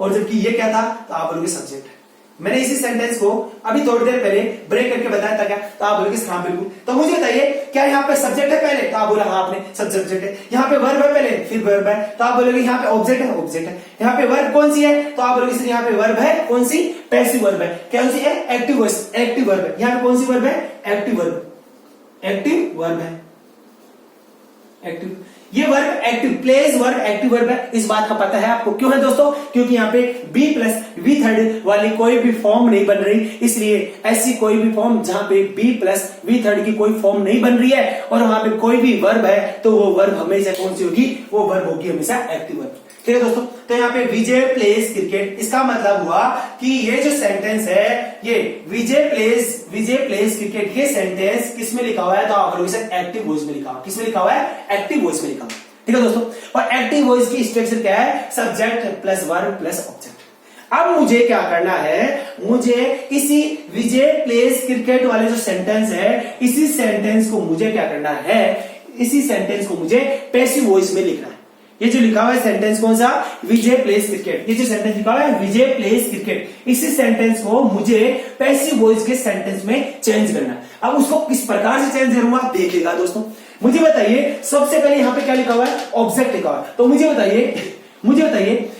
और जबकि ये क्या था? तो आप बोलोगे सब्जेक्ट। मैंने इसी सेंटेंस को अभी थोड़ी देर पहले ब्रेक करके बताया था क्या? तो आप बोलोगे हाँ बिल्कुल। तो मुझे बताइए क्या यहाँ पे सब्जेक्ट है पहले? तो आप बोला हाँ आपने सब्जेक्ट है। यहाँ पे वर्ब है पहले, फिर वर्ब है, तो आप बोलोगे यहाँ पे ऑब्जेक्ट है, ऑब्जेक्ट है। यहाँ पे वर्ब कौन सी है? तो आप बोलोगे सर यहाँ पे वर्ब है कौन सी? पैसिव वर्ब है। कौन सी है? एक्टिव वर्ब है। यहाँ पे कौन सी वर्ब है? एक्टिव वर्ब है। एक्टिव, ये verb active, plays verb active verb है। इस बात का पता है आपको? क्यों है दोस्तों? क्योंकि यहाँ पे बी प्लस वी थर्ड वाली कोई भी फॉर्म नहीं बन रही, इसलिए ऐसी कोई भी फॉर्म जहां पे बी प्लस वी थर्ड की कोई फॉर्म नहीं बन रही है और वहां पे कोई भी वर्ब है, तो वो वर्ब हमेशा कौन सी होगी? वो वर्ब होगी हमेशा एक्टिव वर्ब। ठीक है दोस्तों, तो यहाँ पे विजय प्लेज क्रिकेट, इसका मतलब हुआ कि ये जो सेंटेंस है, ये विजय प्लेज क्रिकेट, ये सेंटेंस किसमें लिखा हुआ है? तो आप लोग इसे एक्टिव वॉइस में लिखा हुआ। किसमें लिखा हुआ है? एक्टिव वॉइस में लिखा हुआ। ठीक है दोस्तों, और एक्टिव वॉइस की स्ट्रक्चर क्या है? Subject plus verb plus object. अब मुझे क्या करना है, मुझे इसी विजय प्लेज क्रिकेट वाले जो सेंटेंस है, इसी सेंटेंस को मुझे क्या करना है, इसी सेंटेंस को मुझे पैसिव वॉइस में लिखना है। ये जो लिखा हुआ है सेंटेंस कौन सा? विजय प्लेज क्रिकेट। ये जो सेंटेंस लिखा हुआ है विजय प्लेज क्रिकेट, इसी सेंटेंस को मुझे पैसिव वॉइस के सेंटेंस में चेंज करना है। अब उसको किस प्रकार से चेंज करूंगा देखिएगा दोस्तों। मुझे बताइए सबसे पहले यहाँ पे क्या लिखा हुआ है? ऑब्जेक्ट लिखा हुआ है। तो मुझे बताइए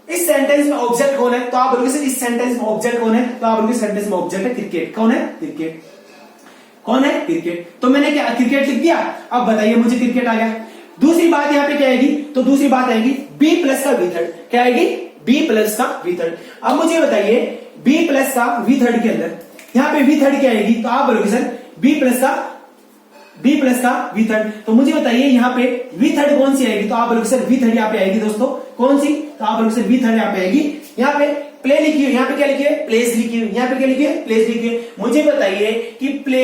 इस सेंटेंस में ऑब्जेक्ट कौन है? तो आप बोलोगे सर इस सेंटेंस में ऑब्जेक्ट कौन है? तो आप बोलोगे सेंटेंस में ऑब्जेक्ट है क्रिकेट। कौन है? क्रिकेट। कौन है? क्रिकेट। तो मैंने क्या क्रिकेट लिख दिया। अब बताइए मुझे क्रिकेट आ गया। दूसरी बात यहाँ पे क्या आएगी? तो दूसरी बात आएगी बी प्लस का वी थर्ड। क्या आएगी? बी प्लस का वी थर्ड। अब मुझे बताइए बी प्लस का वी थर्ड के अंदर यहाँ पे वी थर्ड क्या आएगी? तो आप बोलोगे सर बी प्लस का वी थर्ड। तो मुझे बताइए यहाँ पे वी थर्ड कौन सी आएगी? तो आप बोलोगे सर वी थर्ड यहाँ पे आएगी दोस्तों कौन सी? तो आप बोलोगे सर वी थर्ड यहाँ पे आएगी, यहाँ पे प्ले लिखी हुई, यहाँ पे क्या लिखी है? प्लेस लिखी हुई। यहाँ पे क्या लिखी है? प्लेस लिखी है। मुझे बताइए कि प्ले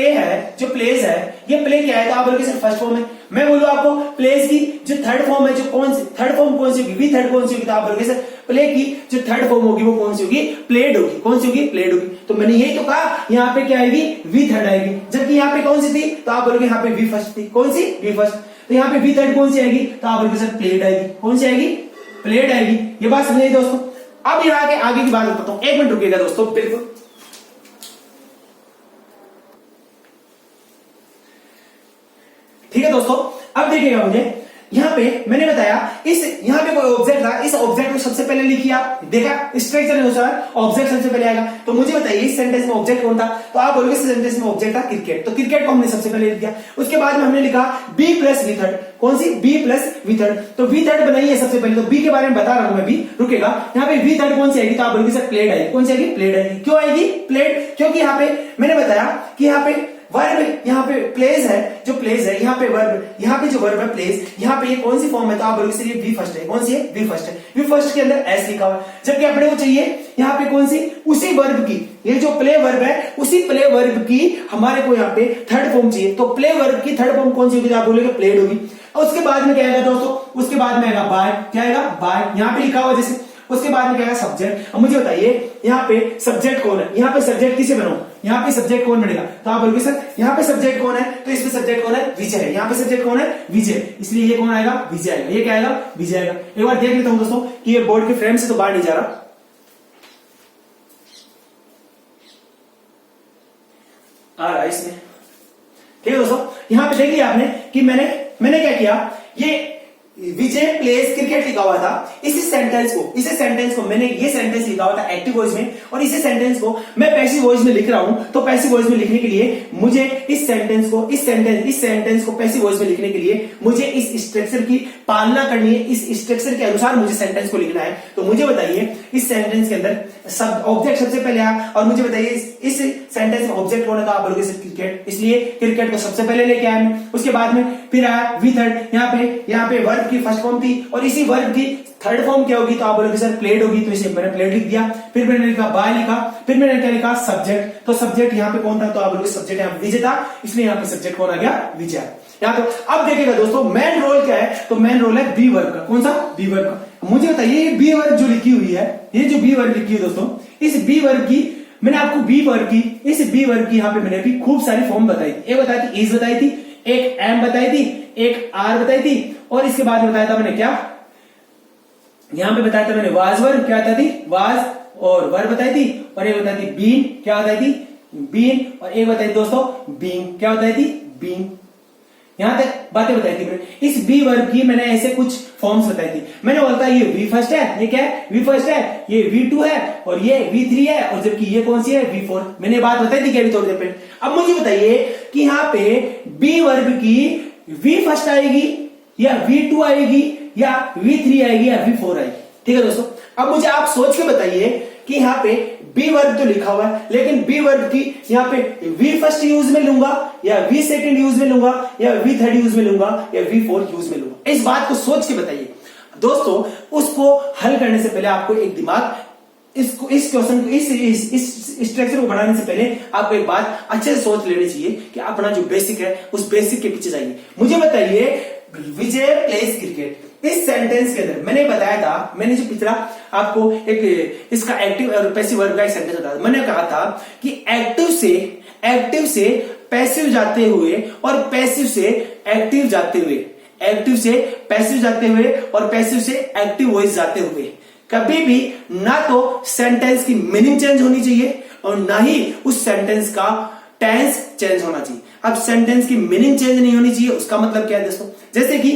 है, जो प्लेस है, ये प्ले क्या है? तो आप बोलोगे सर फर्स्ट फॉर्म है। मैं बोलूं आपको प्लेस की जो थर्ड फॉर्म है, जो कौन सी थर्ड फॉर्म कौन सी होगी? वी थर्ड कौन सी होगी? तो आप बोलोगे सर प्ले की जो थर्ड फॉर्म होगी वो कौन सी होगी? प्लेड होगी। कौन सी होगी? प्लेड होगी। तो मैंने यही तो कहा यहाँ पे क्या आएगी? वी थर्ड आएगी। जबकि यहाँ पे कौन सी थी? तो आप बोलोगे यहाँ पे वी फर्स्ट थी। कौन सी? We first. तो यहाँ पे वी थर्ड कौन सी आएगी? तो आप बोलोगे सर प्लेड आएगी। कौन सी आएगी? प्लेड आएगी। ये बात समझिए दोस्तों। अब यहाँ के आगे की बात बताता हूं, एक मिनट रुकिएगा दोस्तों, बिल्कुल। ठीक है दोस्तों, अब देखिएगा मुझे यहाँ पे मैंने बताया यहाँ पे कोई ऑब्जेक्ट था, इस ऑब्जेक्ट को सबसे पहले लिखिए। आप देखा स्ट्रक्चर अनुसार ऑब्जेक्ट सबसे पहले आएगा। तो मुझे बताइए इस सेंटेंस में ऑब्जेक्ट कौन था? तो आप बोलोगे इस सेंटेंस में ऑब्जेक्ट था क्रिकेट। तो क्रिकेट को हमने सबसे पहले लिख दिया। उसके बाद में हमने लिखा बी प्लस वी थर्ड। कौन सी? Be plus V third. तो वी थर्ड बनाइए सबसे पहले। तो बी के बारे में बता रहा हूं मैं भी, रुकेगा। यहाँ पे वी थर्ड कौन सी आएगी? तो आप बोलोगे सर प्लेड आएगी। कौन सी आएगी? प्लेड आएगी। क्यों आएगी प्लेड? क्योंकि यहाँ पे मैंने बताया कि यहाँ पे वर्ब, यहाँ पे प्लेस है, जो प्लेस है, यहाँ पे वर्ब, यहाँ पे जो वर्ब है प्लेस, यहाँ पे ये कौन सी फॉर्म है? तो आप बोलोगे सर ये वी फर्स्ट है। कौन सी है? वी फर्स्ट है। वी फर्स्ट के अंदर एस लिखा हुआ है। जबकि अपने को चाहिए यहाँ पे कौन सी? उसी वर्ब की, ये जो प्ले वर्ब है, उसी प्ले वर्ब की हमारे को यहाँ पे थर्ड फॉर्म चाहिए। तो प्ले वर्ब की थर्ड फॉर्म कौन सी होगी? आप बोलोगे प्लेड होगी। और उसके बाद में क्या आएगा दोस्तों? उसके बाद में आएगा बाय। क्या आएगा? बाय। यहाँ पे लिखा हुआ जैसे। उसके बाद में क्या है? सब्जेक्ट। अब मुझे बताइए यहाँ पे सब्जेक्ट कौन है? यहाँ पे सब्जेक्ट किसे बनाऊं? यहाँ पे सब्जेक्ट कौन बनेगा? तो आप बोलोगे सर यहाँ पे सब्जेक्ट कौन है? तो इसमें सब्जेक्ट कौन है? विजय है। यहाँ पे सब्जेक्ट कौन है? विजय। इसलिए ये कौन आएगा? विजय आएगा। ये क्या आएगा? विजय आएगा। एक बार देख लेता हूं दोस्तों कि ये बोर्ड के फ्रेम से तो बाहर नहीं जा रहा। आ रहा है इसमें। ठीक है दोस्तों, यहाँ पे देख लिया आपने कि मैंने क्या किया, ये विजय प्लेस क्रिकेट लिखा हुआ था, इसी सेंटेंस को मैंने ये सेंटेंस लिखा हुआ था एक्टिव वॉइस में, और इसी सेंटेंस को मैं पैसिव वॉइस में लिख रहा हूं। तो पैसिव वॉइस में लिखने के लिए मुझे इस सेंटेंस को पैसिव वॉइस में लिखने के लिए मुझे इस स्ट्रक्चर की पालना करनी है, इस स्ट्रक्चर के अनुसार मुझे सेंटेंस को लिखना है। तो मुझे बताइए इस सेंटेंस के अंदर सब ऑब्जेक्ट सबसे पहले आया, और मुझे बताइए इस सेंटेंस में ऑब्जेक्ट कौन था, आप बोलोगे क्रिकेट, इसलिए क्रिकेट को सबसे पहले लेके आया मैं। उसके बाद में फिर आया वी थर्ड, यहाँ पे वर्ब की फर्स्ट फॉर्म थी, और इसी वर्ब की थर्ड फॉर्म क्या होगी, तो आप बोलोगे सर प्लेड होगी, तो इसे मैंने प्लेड लिख दिया। फिर मैंने लिखा बाय लिखा, फिर मैंने क्या लिखा सब्जेक्ट, तो सब्जेक्ट यहाँ पे कौन था, तो आप बोलोगे सब्जेक्ट यहाँ विजय था, इसलिए यहाँ पे सब्जेक्ट कौन आ गया, विजय। यहाँ पे अब देखिएगा दोस्तों मेन रोल क्या है, तो मेन रोल है बी वर्ब का। कौन सा, बी वर्ब का। मुझे बताइए ये बी वर्ब जो लिखी हुई है, ये जो बी वर्ब लिखी है दोस्तों, इस बी वर्ब की मैंने आपको बी वर्ब की यहाँ पे मैंने भी खूब सारी फॉर्म बताई थी। एक बताई थी इज बताई थी, एक एम बताई थी, एक आर बताई थी, और इसके बाद बताया था मैंने क्या, यहां पे बताया था मैंने वाज वर्ब, क्या बताई थी वाज, और वर्ब बताई थी, और एक बताई थी बीन, क्या बताई थी बीन, और एक बताई थी दोस्तों बीइंग, क्या बताई थी बीइंग। यहां तक बातें बताई थी मैंने। इस बी वर्ब की मैंने ऐसे कुछ फॉर्म्स बताई थी। मैंने बोलता ये वी फर्स्ट है, ये क्या है वी फर्स्ट है, ये वी टू है, और ये वी थ्री है, और जबकि ये कौन सी है वी फोर। मैंने बात बताई थी क्या अभी थोड़ी देर पहले। अब मुझे बताइए कि यहाँ पे बी वर्ब की वी फर्स्ट आएगी, या वी टू आएगी, या वी थ्री आएगी, या वी फोर आएगी। ठीक है दोस्तों, अब मुझे आप सोच के बताइए कि यहाँ पे बी वर्ब तो लिखा हुआ है, लेकिन बी वर्ब की यहाँ पे वी फर्स्ट यूज में लूंगा, या वी सेकंड यूज में लूंगा, या वी थर्ड यूज में लूंगा, या वी फोर्थ यूज में लूंगा। इस बात को सोच के बताइए दोस्तों। उसको हल करने से पहले आपको एक दिमाग, इस क्वेश्चन को, इस स्ट्रक्चर को बनाने से पहले आपको एक बात अच्छे से सोच लेनी चाहिए कि अपना जो बेसिक है उस बेसिक के पीछे जाइए। मुझे बताइए विजय प्लेस क्रिकेट, इस सेंटेंस के अंदर मैंने बताया था, मैंने जो पिछला आपको एक इसका एक्टिव और पैसिव वर्ब का एक सेंटेंस बताया, मैंने कहा था कि एक्टिव से पैसिव जाते हुए, और पैसिव से एक्टिव जाते हुए, एक्टिव से पैसिव जाते हुए, और पैसिव से एक्टिव वॉइस जाते हुए कभी भी ना तो सेंटेंस की मीनिंग चेंज होनी चाहिए, और ना ही उस सेंटेंस का टेंस चेंज होना चाहिए। अब सेंटेंस की मीनिंग चेंज नहीं होनी चाहिए, उसका मतलब क्या है दोस्तों, जैसे कि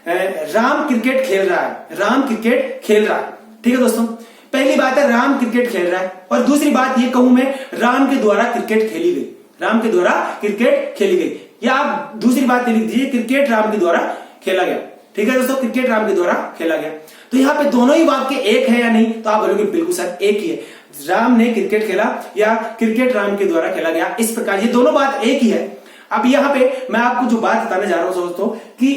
राम क्रिकेट खेल रहा है, राम क्रिकेट खेल रहा है। ठीक है दोस्तों, पहली बात है राम क्रिकेट खेल रहा है, और दूसरी बात ये कहूं मैं राम के द्वारा क्रिकेट खेली गई, राम के द्वारा क्रिकेट खेली गई, या आप दूसरी बात लिख दीजिए क्रिकेट राम के द्वारा खेला गया। ठीक है दोस्तों, क्रिकेट राम के द्वारा खेला गया। तो यहाँ पे दोनों ही वाक्य एक है या नहीं, तो आप बोलोगे बिल्कुल सर एक ही है, राम ने क्रिकेट खेला या क्रिकेट राम के द्वारा खेला गया, इस प्रकार ये दोनों बात एक ही है। अब यहाँ पे मैं आपको जो बात बताने जा रहा हूं दोस्तों कि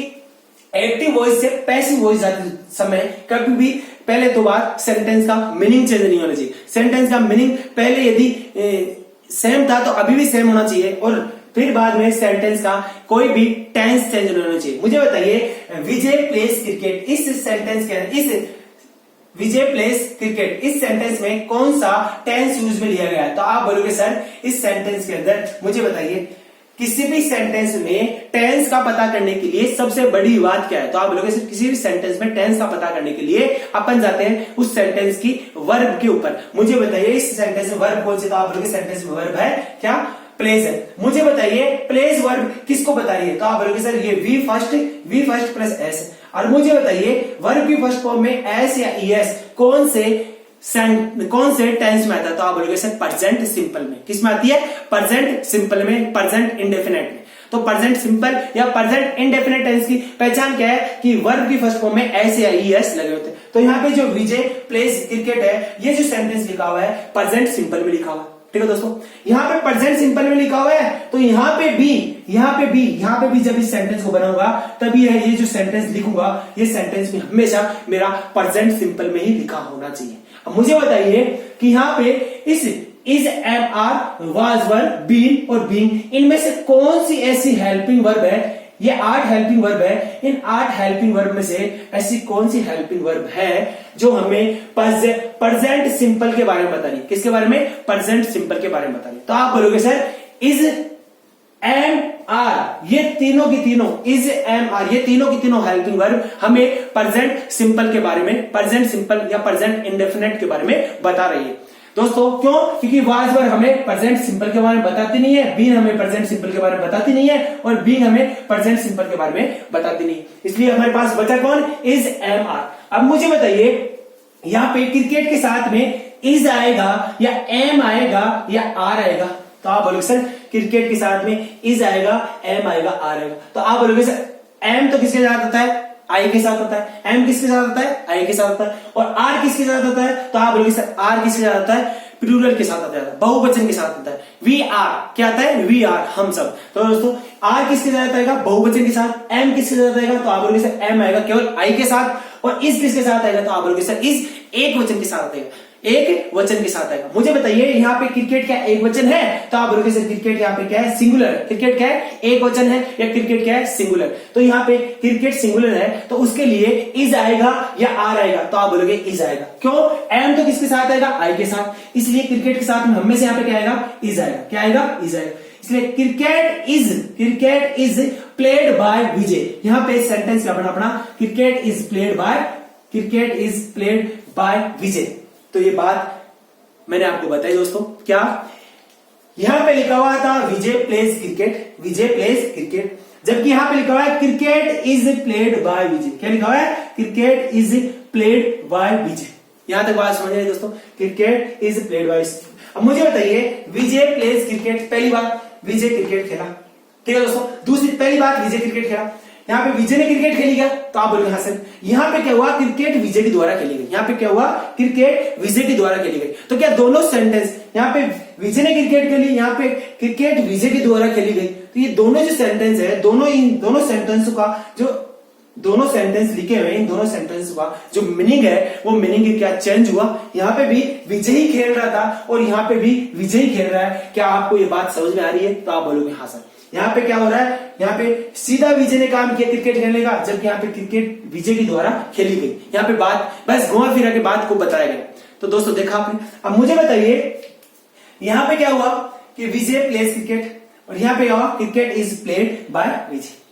एक्टिव वॉइस से पैसिव वॉइस जाते समय कभी भी पहले तो बात सेंटेंस का मीनिंग चेंज नहीं होना चाहिए। सेंटेंस का मीनिंग पहले यदि सेम था तो अभी भी सेम होना चाहिए, और फिर बाद में सेंटेंस का कोई भी टेंस चेंज नहीं होना चाहिए। मुझे बताइए विजय प्लेस क्रिकेट, इस सेंटेंस के अंदर, इस विजय प्लेस क्रिकेट इस सेंटेंस में कौन सा टेंस यूज में लिया गया है, तो आप बोलोगे सर इस सेंटेंस के अंदर मुझे बताइए किसी भी सेंटेंस में टेंस का पता करने के लिए सबसे बड़ी बात क्या है, तो आप बोलोगे सर किसी भी सेंटेंस में टेंस का पता करने के लिए अपन जाते हैं उस सेंटेंस की वर्ब के ऊपर। मुझे बताइए इस सेंटेंस में वर्ब कौन सी, तो आप बोलोगे सेंटेंस में वर्ब है क्या, प्लेस है। मुझे बताइए प्लेस वर्ब किसको बता रही है, तो आप बोलोगे सर ये वी फर्स्ट प्लस एस। और मुझे बताइए वर्ब की फर्स्ट फॉर्म में एस या ईएस कौन से टेंस में आता है, तो आप बोलोगे सर प्रेजेंट सिंपल में। किस में आती है, प्रेजेंट सिंपल में, प्रेजेंट इंडेफिनिट में। तो प्रेजेंट सिंपल या प्रेजेंट इंडेफिनिट टेंस की पहचान क्या है कि वर्ब की फर्स्ट फॉर्म में एस या ईएस लगे होते हैं। तो यहाँ पे जो विजय प्लेस क्रिकेट है, ये जो सेंटेंस लिखा हुआ है प्रेजेंट सिंपल में लिखा हुआ है। ठीक है दोस्तों, यहाँ पे प्रेजेंट सिंपल में लिखा हुआ है, तो यहाँ पे भी जब इस सेंटेंस को बनाऊंगा तभी ये जो सेंटेंस लिखूंगा ये सेंटेंस में हमेशा मेरा प्रेजेंट सिंपल में ही लिखा होना चाहिए। अब मुझे बताइए कि यहाँ पे इस is, am, are, was verb, been और बीइंग, इनमें से कौन सी ऐसी हेल्पिंग वर्ब है, ये 8 हेल्पिंग वर्ब है, इन 8 हेल्पिंग वर्ब में से ऐसी कौन सी हेल्पिंग वर्ब है जो हमें प्रेजेंट सिंपल के बारे में बता रही है, किसके बारे में, प्रेजेंट सिंपल के बारे में बता रही है। तो आप बोलोगे सर इज, एम, आर, ये तीनों की तीनों, इज, एम, आर, ये तीनों की तीनों हेल्पिंग वर्ब हमें प्रेजेंट सिंपल के बारे में, प्रेजेंट सिंपल या प्रेजेंट इंडेफिनिट के बारे में बता रही है। दोस्तों क्यों? क्योंकि वाज वर हमें प्रेजेंट सिंपल के बारे में बताती नहीं है, बीन हमें प्रेजेंट सिंपल के बारे में बताती नहीं है, और बीइंग हमें प्रेजेंट सिंपल के बारे में बताती नहीं। इसलिए हमारे पास बचा कौन? Is, am, are. अब मुझे बताइए यहाँ पे क्रिकेट के साथ में इज आएगा या एम आएगा या आर आएगा? तो आप बोलोगे सर क्रिकेट के साथ में इज आएगा, एम आएगा, आर आएगा। तो आप बोलोगे सर एम तो किसके साथ होता है? आई के साथ होता है। एम किसके साथ होता है? आई के साथ होता है। और आर किसके साथ होता है? तो आप बोलोगे सर आर किसके साथ होता है? प्लूरल के साथ होता है, बहुवचन के साथ होता है। वी आर क्या आता है? वी आर, हम सब। तो दोस्तों आर किसके साथ आएगा? बहुवचन के साथ। एम किसके साथ आएगा? तो आप बोलोगे सर एम आएगा केवल आई के साथ। और इज किसके साथ आएगा? तो आप बोलोगे सर इज एक वचन के साथ आएगा, एक वचन के साथ आएगा। मुझे बताइए यहाँ पे क्रिकेट क्या एक वचन है? तो आप बोलोगे सर क्रिकेट यहाँ पे क्या है? सिंगुलर। क्रिकेट क्या है? एक वचन है। या क्रिकेट क्या है? सिंगुलर। तो यहाँ पे क्रिकेट सिंगुलर है तो उसके लिए इज आएगा या आर आएगा? तो आप बोलोगे इज आएगा। क्यों? एम तो किसके साथ आएगा? आई के साथ। इसलिए क्रिकेट के साथ में हमें से यहाँ पे क्या आएगा? इज आएगा। क्या आएगा? इज आएगा। इसलिए क्रिकेट इज प्लेड बाय विजय। यहाँ पे सेंटेंस क्या बना अपना? क्रिकेट इज प्लेड बाय विजय। तो ये बात मैंने आपको बताई दोस्तों। क्या यहां पे लिखा हुआ था विजय प्लेज क्रिकेट, जबकि यहां पे लिखा हुआ है क्रिकेट इज प्लेड बाय विजय। क्या लिखा हुआ है? क्रिकेट इज प्लेड बाय विजय। यहां तक बात समझ रहे हैं दोस्तों? Cricket is played bye. अब मुझे बताइए विजय प्लेज क्रिकेट, पहली बात विजय क्रिकेट खेला, ठीक है दोस्तों। दूसरी पहली बात विजय क्रिकेट खेला, यहाँ पे विजय ने क्रिकेट खेली क्या? तो आप बोलोगे हाँ सर। यहाँ पे क्या हुआ? क्रिकेट विजय के द्वारा खेली गई। यहाँ पे क्या हुआ? क्रिकेट विजय के द्वारा खेली गई। तो क्या दोनों सेंटेंस, यहाँ पे विजय ने क्रिकेट खेली, यहाँ पे क्रिकेट विजय के द्वारा खेली गई, तो ये दोनों जो सेंटेंस है, इन दोनों सेंटेंस का जो दोनों सेंटेंस लिखे हुए, इन दोनों सेंटेंस का जो मीनिंग है वो मीनिंग क्या चेंज हुआ? यहाँ पे भी विजय ही खेल रहा था और यहाँ पे भी विजय ही खेल रहा है। क्या आपको ये बात समझ में आ रही है? तो आप बोलोगे हाँ सर। यहाँ पे क्या हो रहा है? यहाँ पे सीधा विजय ने काम किया क्रिकेट खेलने का, जबकि यहाँ पे क्रिकेट विजय के द्वारा खेली गई। यहाँ पे बात बस घुमा फिरा के बात को बताया गया। तो दोस्तों देखा आपने। अब मुझे बताइए यहाँ पे क्या हुआ कि विजय प्लेज क्रिकेट, और यहाँ पे क्या हुआ? क्रिकेट इज प्लेड बाय विजय।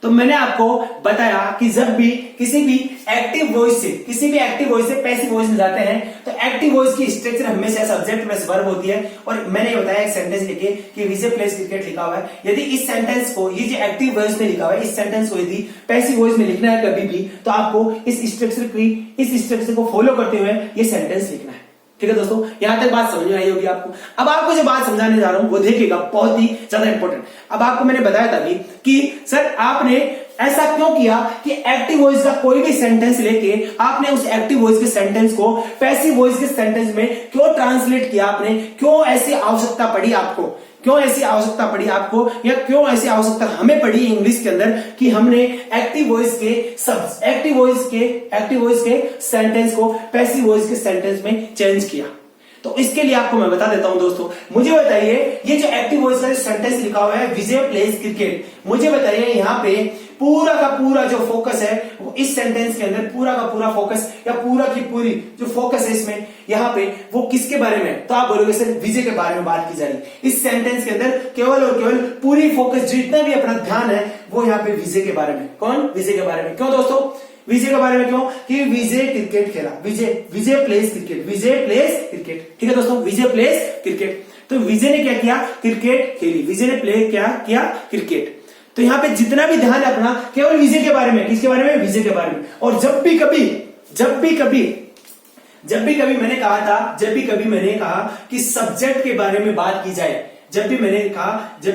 तो मैंने आपको बताया कि जब भी किसी भी एक्टिव वॉइस से पैसिव वॉइस में जाते हैं तो एक्टिव वॉइस की स्ट्रक्चर हमेशा सब्जेक्ट प्लस वर्ब होती है। और मैंने ये बताया एक सेंटेंस लिखे कि विजय प्लेज क्रिकेट लिखा हुआ है। यदि इस सेंटेंस को, ये जो एक्टिव वॉइस में लिखा हुआ है, इस सेंटेंस को यदि पैसिव वॉइस में लिखना है कभी भी, तो आपको इस स्ट्रक्चर को फॉलो करते हुए ये सेंटेंस लिखना है। ठीक है दोस्तों, यहां तक बात समझ में आई होगी आपको। अब आपको जो बात समझाने जा रहा हूं वो देखिएगा, बहुत ही ज्यादा इंपॉर्टेंट। अब आपको मैंने बताया था भी कि सर आपने ऐसा क्यों किया कि एक्टिव वॉइस का कोई भी सेंटेंस लेके आपने उस एक्टिव वॉइस के सेंटेंस को पैसिव वॉइस के सेंटेंस में क्यों ट्रांसलेट किया? आपने क्यों ऐसी आवश्यकता पड़ी आपको? क्यों ऐसी आवश्यकता पड़ी आपको, या क्यों ऐसी आवश्यकता हमें पड़ी इंग्लिश के अंदर कि हमने एक्टिव वॉइस के सेंटेंस को पैसिव वॉइस के सेंटेंस में चेंज किया? तो इसके लिए आपको मैं बता देता हूं दोस्तों। मुझे बताइए ये जो एक्टिव वॉइस का सेंटेंस लिखा हुआ है विजय प्लेज क्रिकेट, मुझे बताइए यहाँ पे पूरा का पूरा जो फोकस है वो इस सेंटेंस के अंदर, पूरा का पूरा फोकस या पूरा की पूरी जो फोकस है इसमें, यहाँ पे वो किसके बारे में? तो आप बोलोगे सर विजय के बारे में बात की जा रही। इस सेंटेंस के अंदर केवल और केवल पूरी फोकस, जितना भी अपना ध्यान है वो यहाँ पे विजय के बारे में। कौन? विजय के बारे में। क्यों दोस्तों विजय के बारे में? क्यों? कि विजय क्रिकेट खेला, विजय प्लेज क्रिकेट। ठीक है दोस्तों, विजय प्लेज क्रिकेट। तो विजय ने क्या किया? क्रिकेट खेली। विजय ने प्ले क्या किया? क्रिकेट। तो यहाँ पे जितना भी ध्यान है अपना केवल विजय के बारे में। किसके बारे में? विजय के बारे में। और जब भी कभी मैंने कहा कि सब्जेक्ट के बारे में बात की जाए, जब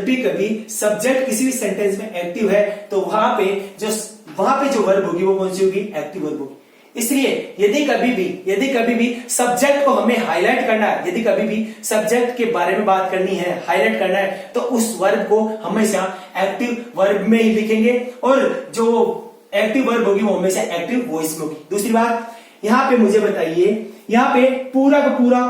भी कभी सब्जेक्ट किसी भी सेंटेंस में एक्टिव है तो वहां पे जो वर्ब होगी वो कौन सी होगी? एक्टिव वर्ब होगी। इसलिए यदि कभी भी सब्जेक्ट को हमें हाईलाइट करना है, यदि कभी भी सब्जेक्ट के बारे में बात करनी है, हाईलाइट करना है, तो उस वर्ब को हमेशा एक्टिव वर्ब में ही लिखेंगे और जो एक्टिव वर्ब होगी वो हमेशा एक्टिव वॉइस में होगी। दूसरी बात, यहाँ पे मुझे बताइए, यहाँ पे पूरा का पूरा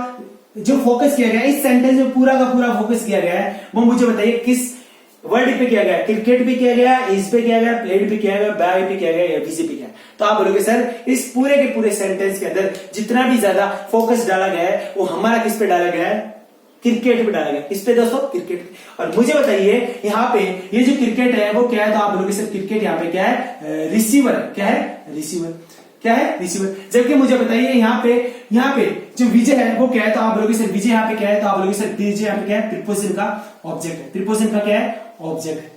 जो फोकस किया गया, इस सेंटेंस में पूरा का पूरा फोकस किया गया है, वो मुझे बताइए किस वर्ड पे किया गया? क्रिकेट पे किया गया, इस पे किया गया, प्लेड पे किया गया, बाय पे किया गया या विजय पे किया? तो आप बोलोगे सर इस पूरे के पूरे सेंटेंस के अंदर जितना भी ज्यादा फोकस डाला गया है वो हमारा किस पे डाला गया है? क्रिकेट पे डाला गया। इस पे दोस्तों क्रिकेट। और मुझे बताइए यहाँ पे ये जो क्रिकेट है वो क्या है? तो आप बोलोगे सर क्रिकेट यहाँ पे क्या है? रिसीवर। क्या है? रिसीवर। क्या है, रिसीवर। जबकि मुझे बताइए यहाँ पे जो विजय है वो क्या है, तो आप बोलोगे सर विजय यहाँ पे क्या है, तो आप बोलोगे सर विजय यहाँ पे क्या है, प्रीपोजिशन का ऑब्जेक्ट है। प्रीपोजिशन का क्या है, ऑब्जेक्ट है।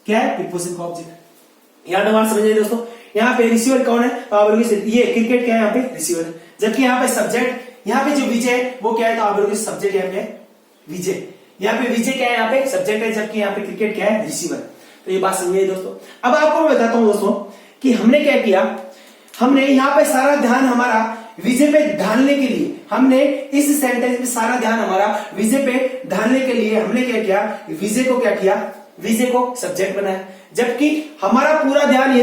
क्या है, प्रीपोजिशन का ऑब्जेक्ट। यहाँ पे बात समझिए दोस्तों, यहाँ पे रिसीवर कौन है, तो आप बोलोगे सर ये क्रिकेट क्या है, यहाँ पे रिसीवर है। जबकि यहाँ पे सब्जेक्ट, यहाँ पे जो विजय है वो क्या है, तो आप बोलोगे सब्जेक्ट यहाँ पे विजय। यहाँ पे विजय क्या है, यहाँ पे सब्जेक्ट है, जबकि यहाँ पे क्रिकेट क्या है, रिसीवर। तो ये बात समझिए दोस्तों। अब आपको मैं बताता हूं दोस्तों कि हमने क्या किया, हमने यहाँ पे सारा ध्यान हमारा विजय पे ढालने के लिए, हमने इस सेंटेंस में सारा ध्यान हमारा विजय पे ढालने के लिए हमने क्या किया, विजय को क्या किया, विजय को सब्जेक्ट बनाया। जबकि हमारा पूरा ध्यान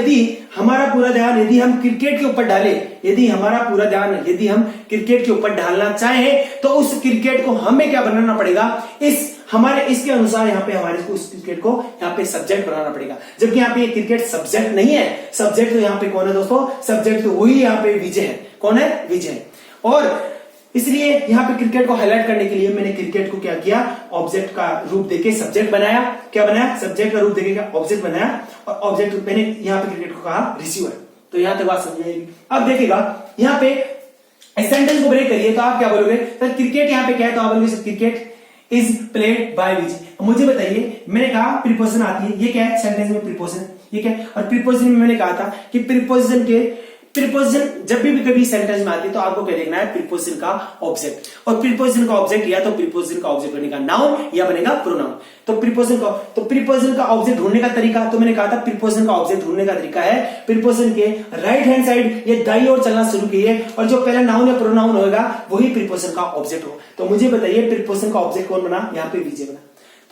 यदि हम क्रिकेट के ऊपर डाले, यदि हम क्रिकेट के ऊपर डालना चाहें तो उस क्रिकेट को हमें क्या बनाना पड़ेगा, इसके अनुसार यहाँ पे हमारे उस क्रिकेट को यहाँ पे सब्जेक्ट बनाना पड़ेगा। जबकि यहाँ पे ये क्रिकेट सब्जेक्ट नहीं है, सब्जेक्ट तो यहाँ पे कौन है दोस्तों, सब्जेक्ट तो वही यहाँ पे विजय है। कौन है, विजय। और इसलिए यहाँ पे क्रिकेट को हाईलाइट करने के लिए मैंने क्रिकेट को क्या किया, ऑब्जेक्ट का रूप देके सब्जेक्ट बनाया। क्या बनाया, सब्जेक्ट का रूप देके ऑब्जेक्ट बनाया, और ऑब्जेक्ट मैंने यहाँ पे क्रिकेट को कहा रिसीवर। तो यहाँ तक बात समझ आएगी। अब देखिएगा यहाँ पे इस सेंटेंस को ब्रेक करिए तो आप क्या बोलोगे, सर क्रिकेट यहाँ पे क्या है, तो आप बोलोगे sir cricket is played by Vijay. मुझे बताइए, मैंने कहा प्रीपोजिशन आती है, ये क्या है, सेंटेंस में प्रीपोजिशन, ये क्या है। और प्रीपोजिशन में मैंने कहा था कि प्रीपोजिशन जब भी कभी सेंटेंस में आती है तो आपको क्या देखना है, प्रीपोजिशन का ऑब्जेक्ट। और प्रीपोजिशन का ऑब्जेक्ट या तो प्रीपोजिशन का ऑब्जेक्ट बनेगा नाउन या बनेगा प्रोनाउन। तो प्रीपोजिशन का ऑब्जेक्ट ढूंढने का तरीका, तो मैंने कहा था प्रीपोजिशन का ऑब्जेक्ट ढूंढने का तरीका है प्रीपोजिशन के राइट हैंड साइड ये दाईं ओर चलना शुरू कीजिए, और जो पहला नाउन या प्रोनाउन होगा वही प्रीपोजिशन का ऑब्जेक्ट हो। तो मुझे बताइए प्रीपोजिशन का ऑब्जेक्ट कौन बना, यहाँ पे विजय बना।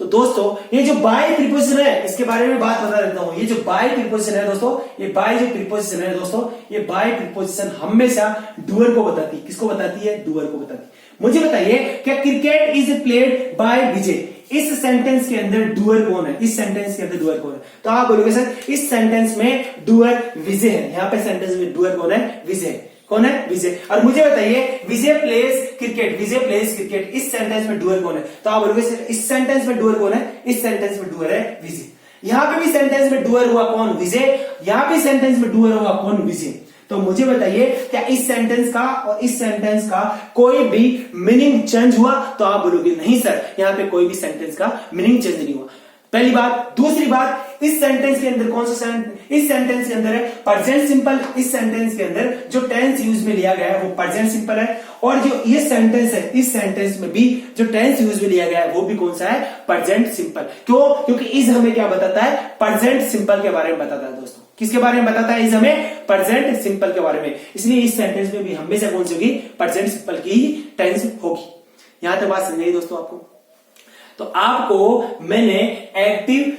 तो दोस्तों ये जो बाय प्रीपोजिशन है, इसके बारे में बात बता देता हूं। ये जो बाय प्रीपोजिशन है दोस्तों, ये बाय जो प्रीपोजिशन है दोस्तों, ये बाय प्रीपोजिशन हमेशा डूअर को बताती है। किसको बताती है, डूअर को बताती है। मुझे बताइए क्या क्रिकेट इज प्लेड बाय विजय, इस सेंटेंस के अंदर डूअर कौन है, इस सेंटेंस के अंदर डूअर कौन है, तो आप बोलोगे सर इस सेंटेंस में डूअर विजय है। यहाँ पे सेंटेंस में डूअर कौन है, विजय। कौन है, विजय। और मुझे बताइए विजय प्लेज क्रिकेट, इस सेंटेंस में डूअर कौन है, तो आप बोलोगे इस सेंटेंस में डूअर कौन है, इस सेंटेंस में डूअर है विजय। यहां पे भी सेंटेंस में डूअर हुआ कौन, विजय। यहां पे सेंटेंस में डूअर हुआ कौन, विजय। तो मुझे बताइए क्या इस सेंटेंस का और इस सेंटेंस का कोई भी मीनिंग चेंज हुआ, तो आप बोलोगे नहीं सर यहां पे कोई भी सेंटेंस का मीनिंग चेंज नहीं हुआ। पहली बात। दूसरी बात, इस सेंटेंस के अंदर कौन सा इस सेंटेंस के अंदर है प्रेजेंट सिंपल। इस सेंटेंस के अंदर जो टेंस यूज में लिया गया है वो प्रेजेंट सिंपल है, और जो ये सेंटेंस है इस सेंटेंस में भी जो टेंस यूज में लिया गया है वो भी कौन सा है, प्रेजेंट सिंपल। क्यों, क्योंकि इस हमें क्या बताता है, प्रेजेंट सिंपल के बारे में बताता है दोस्तों। किसके बारे में बताता है, इस हमें प्रेजेंट सिंपल के बारे में। इसलिए इस सेंटेंस में भी हमेशा कौन सी होगी, प्रेजेंट सिंपल की टेंस होगी। यहां तक बात समझ गई दोस्तों आपको। तो आपको मैंने एक्टिव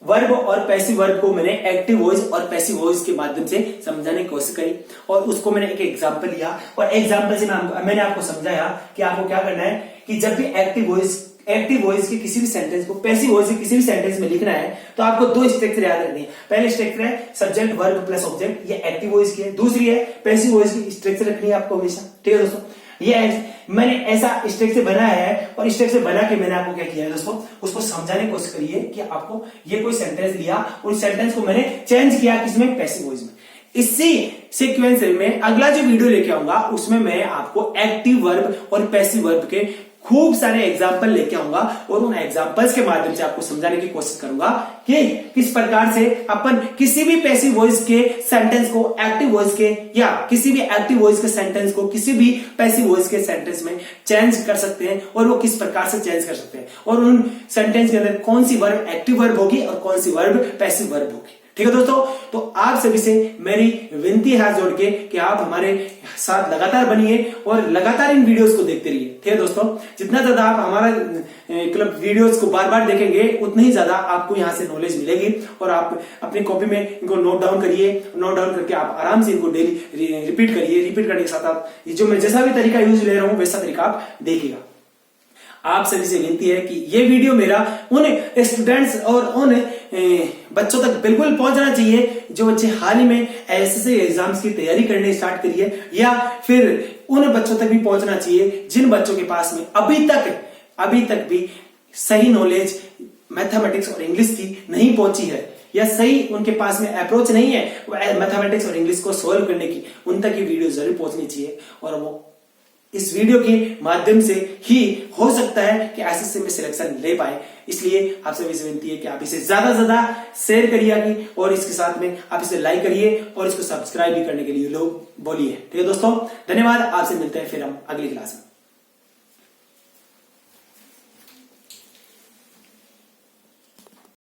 वर्ब और पैसिव वर्ब को मैंने एक्टिव वॉइस और पैसिव वॉइस के माध्यम से समझाने की कोशिश करी, और उसको मैंने एक एग्जांपल लिया, और एग्जांपल से मैंने आपको समझाया कि आपको क्या करना है कि जब भी एक्टिव वॉइस के किसी भी सेंटेंस को पैसिव वॉइस के किसी भी सेंटेंस में लिखना है तो आपको दो स्ट्रक्चर याद रखनी है। पहले स्ट्रक्चर है सब्जेक्ट वर्ब प्लस ऑब्जेक्ट, ये एक्टिव वॉइस की है। दूसरी है पैसिव वॉइस की स्ट्रक्चर रखनी है आपको हमेशा। ठीक है दोस्तों, ये मैंने ऐसा स्ट्रक्चर बनाया है, और स्ट्रक्चर बना के मैंने आपको क्या किया है दोस्तों, उसको समझाने की कोशिश करिए कि आपको ये कोई सेंटेंस लिया, उस सेंटेंस को मैंने चेंज किया किसमें, पैसिव वॉइस में। इसी सीक्वेंस में अगला जो वीडियो लेके आऊंगा उसमें मैं आपको एक्टिव वर्ब और पैसिव वर्ब के खूब सारे एग्जाम्पल लेके आऊंगा, और उन एग्जाम्पल्स के माध्यम से आपको समझाने की कोशिश करूंगा कि किस प्रकार से अपन किसी भी पैसिव वॉइस के सेंटेंस को एक्टिव वॉइस के, या किसी भी एक्टिव वॉइस के सेंटेंस को किसी भी पैसिव वॉइस के सेंटेंस में चेंज कर सकते हैं, और वो किस प्रकार से चेंज कर सकते हैं, और उन सेंटेंस के अंदर कौन सी वर्ब एक्टिव वर्ब होगी और कौन सी वर्ब पैसिव वर्ब होगी। ठीक है दोस्तों, तो आप सभी से मेरी विनती है जोड़ के कि आप हमारे साथ लगातार बनिए और लगातार इन वीडियोस को देखते रहिए। ठीक है दोस्तों, जितना ज्यादा आप हमारा क्लब वीडियोस को बार बार देखेंगे उतनी ही ज्यादा आपको यहाँ से नॉलेज मिलेगी, और आप अपनी कॉपी में इनको नोट डाउन करिए। नोट डाउन करके आप आराम से इनको डेली रिपीट करिए। रिपीट करने के साथ आप जो मैं जैसा भी तरीका यूज ले रहा हूँ वैसा तरीका आप देखिएगा। आप सभी से विनती है कि ये वीडियो मेरा उन स्टूडेंट्स और उन बच्चों तक बिल्कुल पहुंचना चाहिए जो बच्चे हाल ही में एसएससी एग्जाम्स की तैयारी करने स्टार्ट करिए, या फिर उन बच्चों तक भी पहुंचना चाहिए जिन बच्चों के पास में अभी तक भी सही नॉलेज मैथमेटिक्स और इंग्लिश की नहीं पहुंची है, या सही उनके पास में अप्रोच नहीं है मैथमेटिक्स और इंग्लिश को सॉल्व करने की, उन तक ये वीडियो जरूर पहुंचनी चाहिए। और वो इस वीडियो के माध्यम से ही हो सकता है कि एसएससी में सिलेक्शन ले पाए। इसलिए आप सभी से विनती है कि आप इसे ज्यादा से ज्यादा शेयर करिए आगे, और इसके साथ में आप इसे लाइक करिए और इसको सब्सक्राइब भी करने के लिए लोग बोलिए। ठीक है दोस्तों, धन्यवाद। आपसे मिलते हैं फिर हम अगली क्लास में।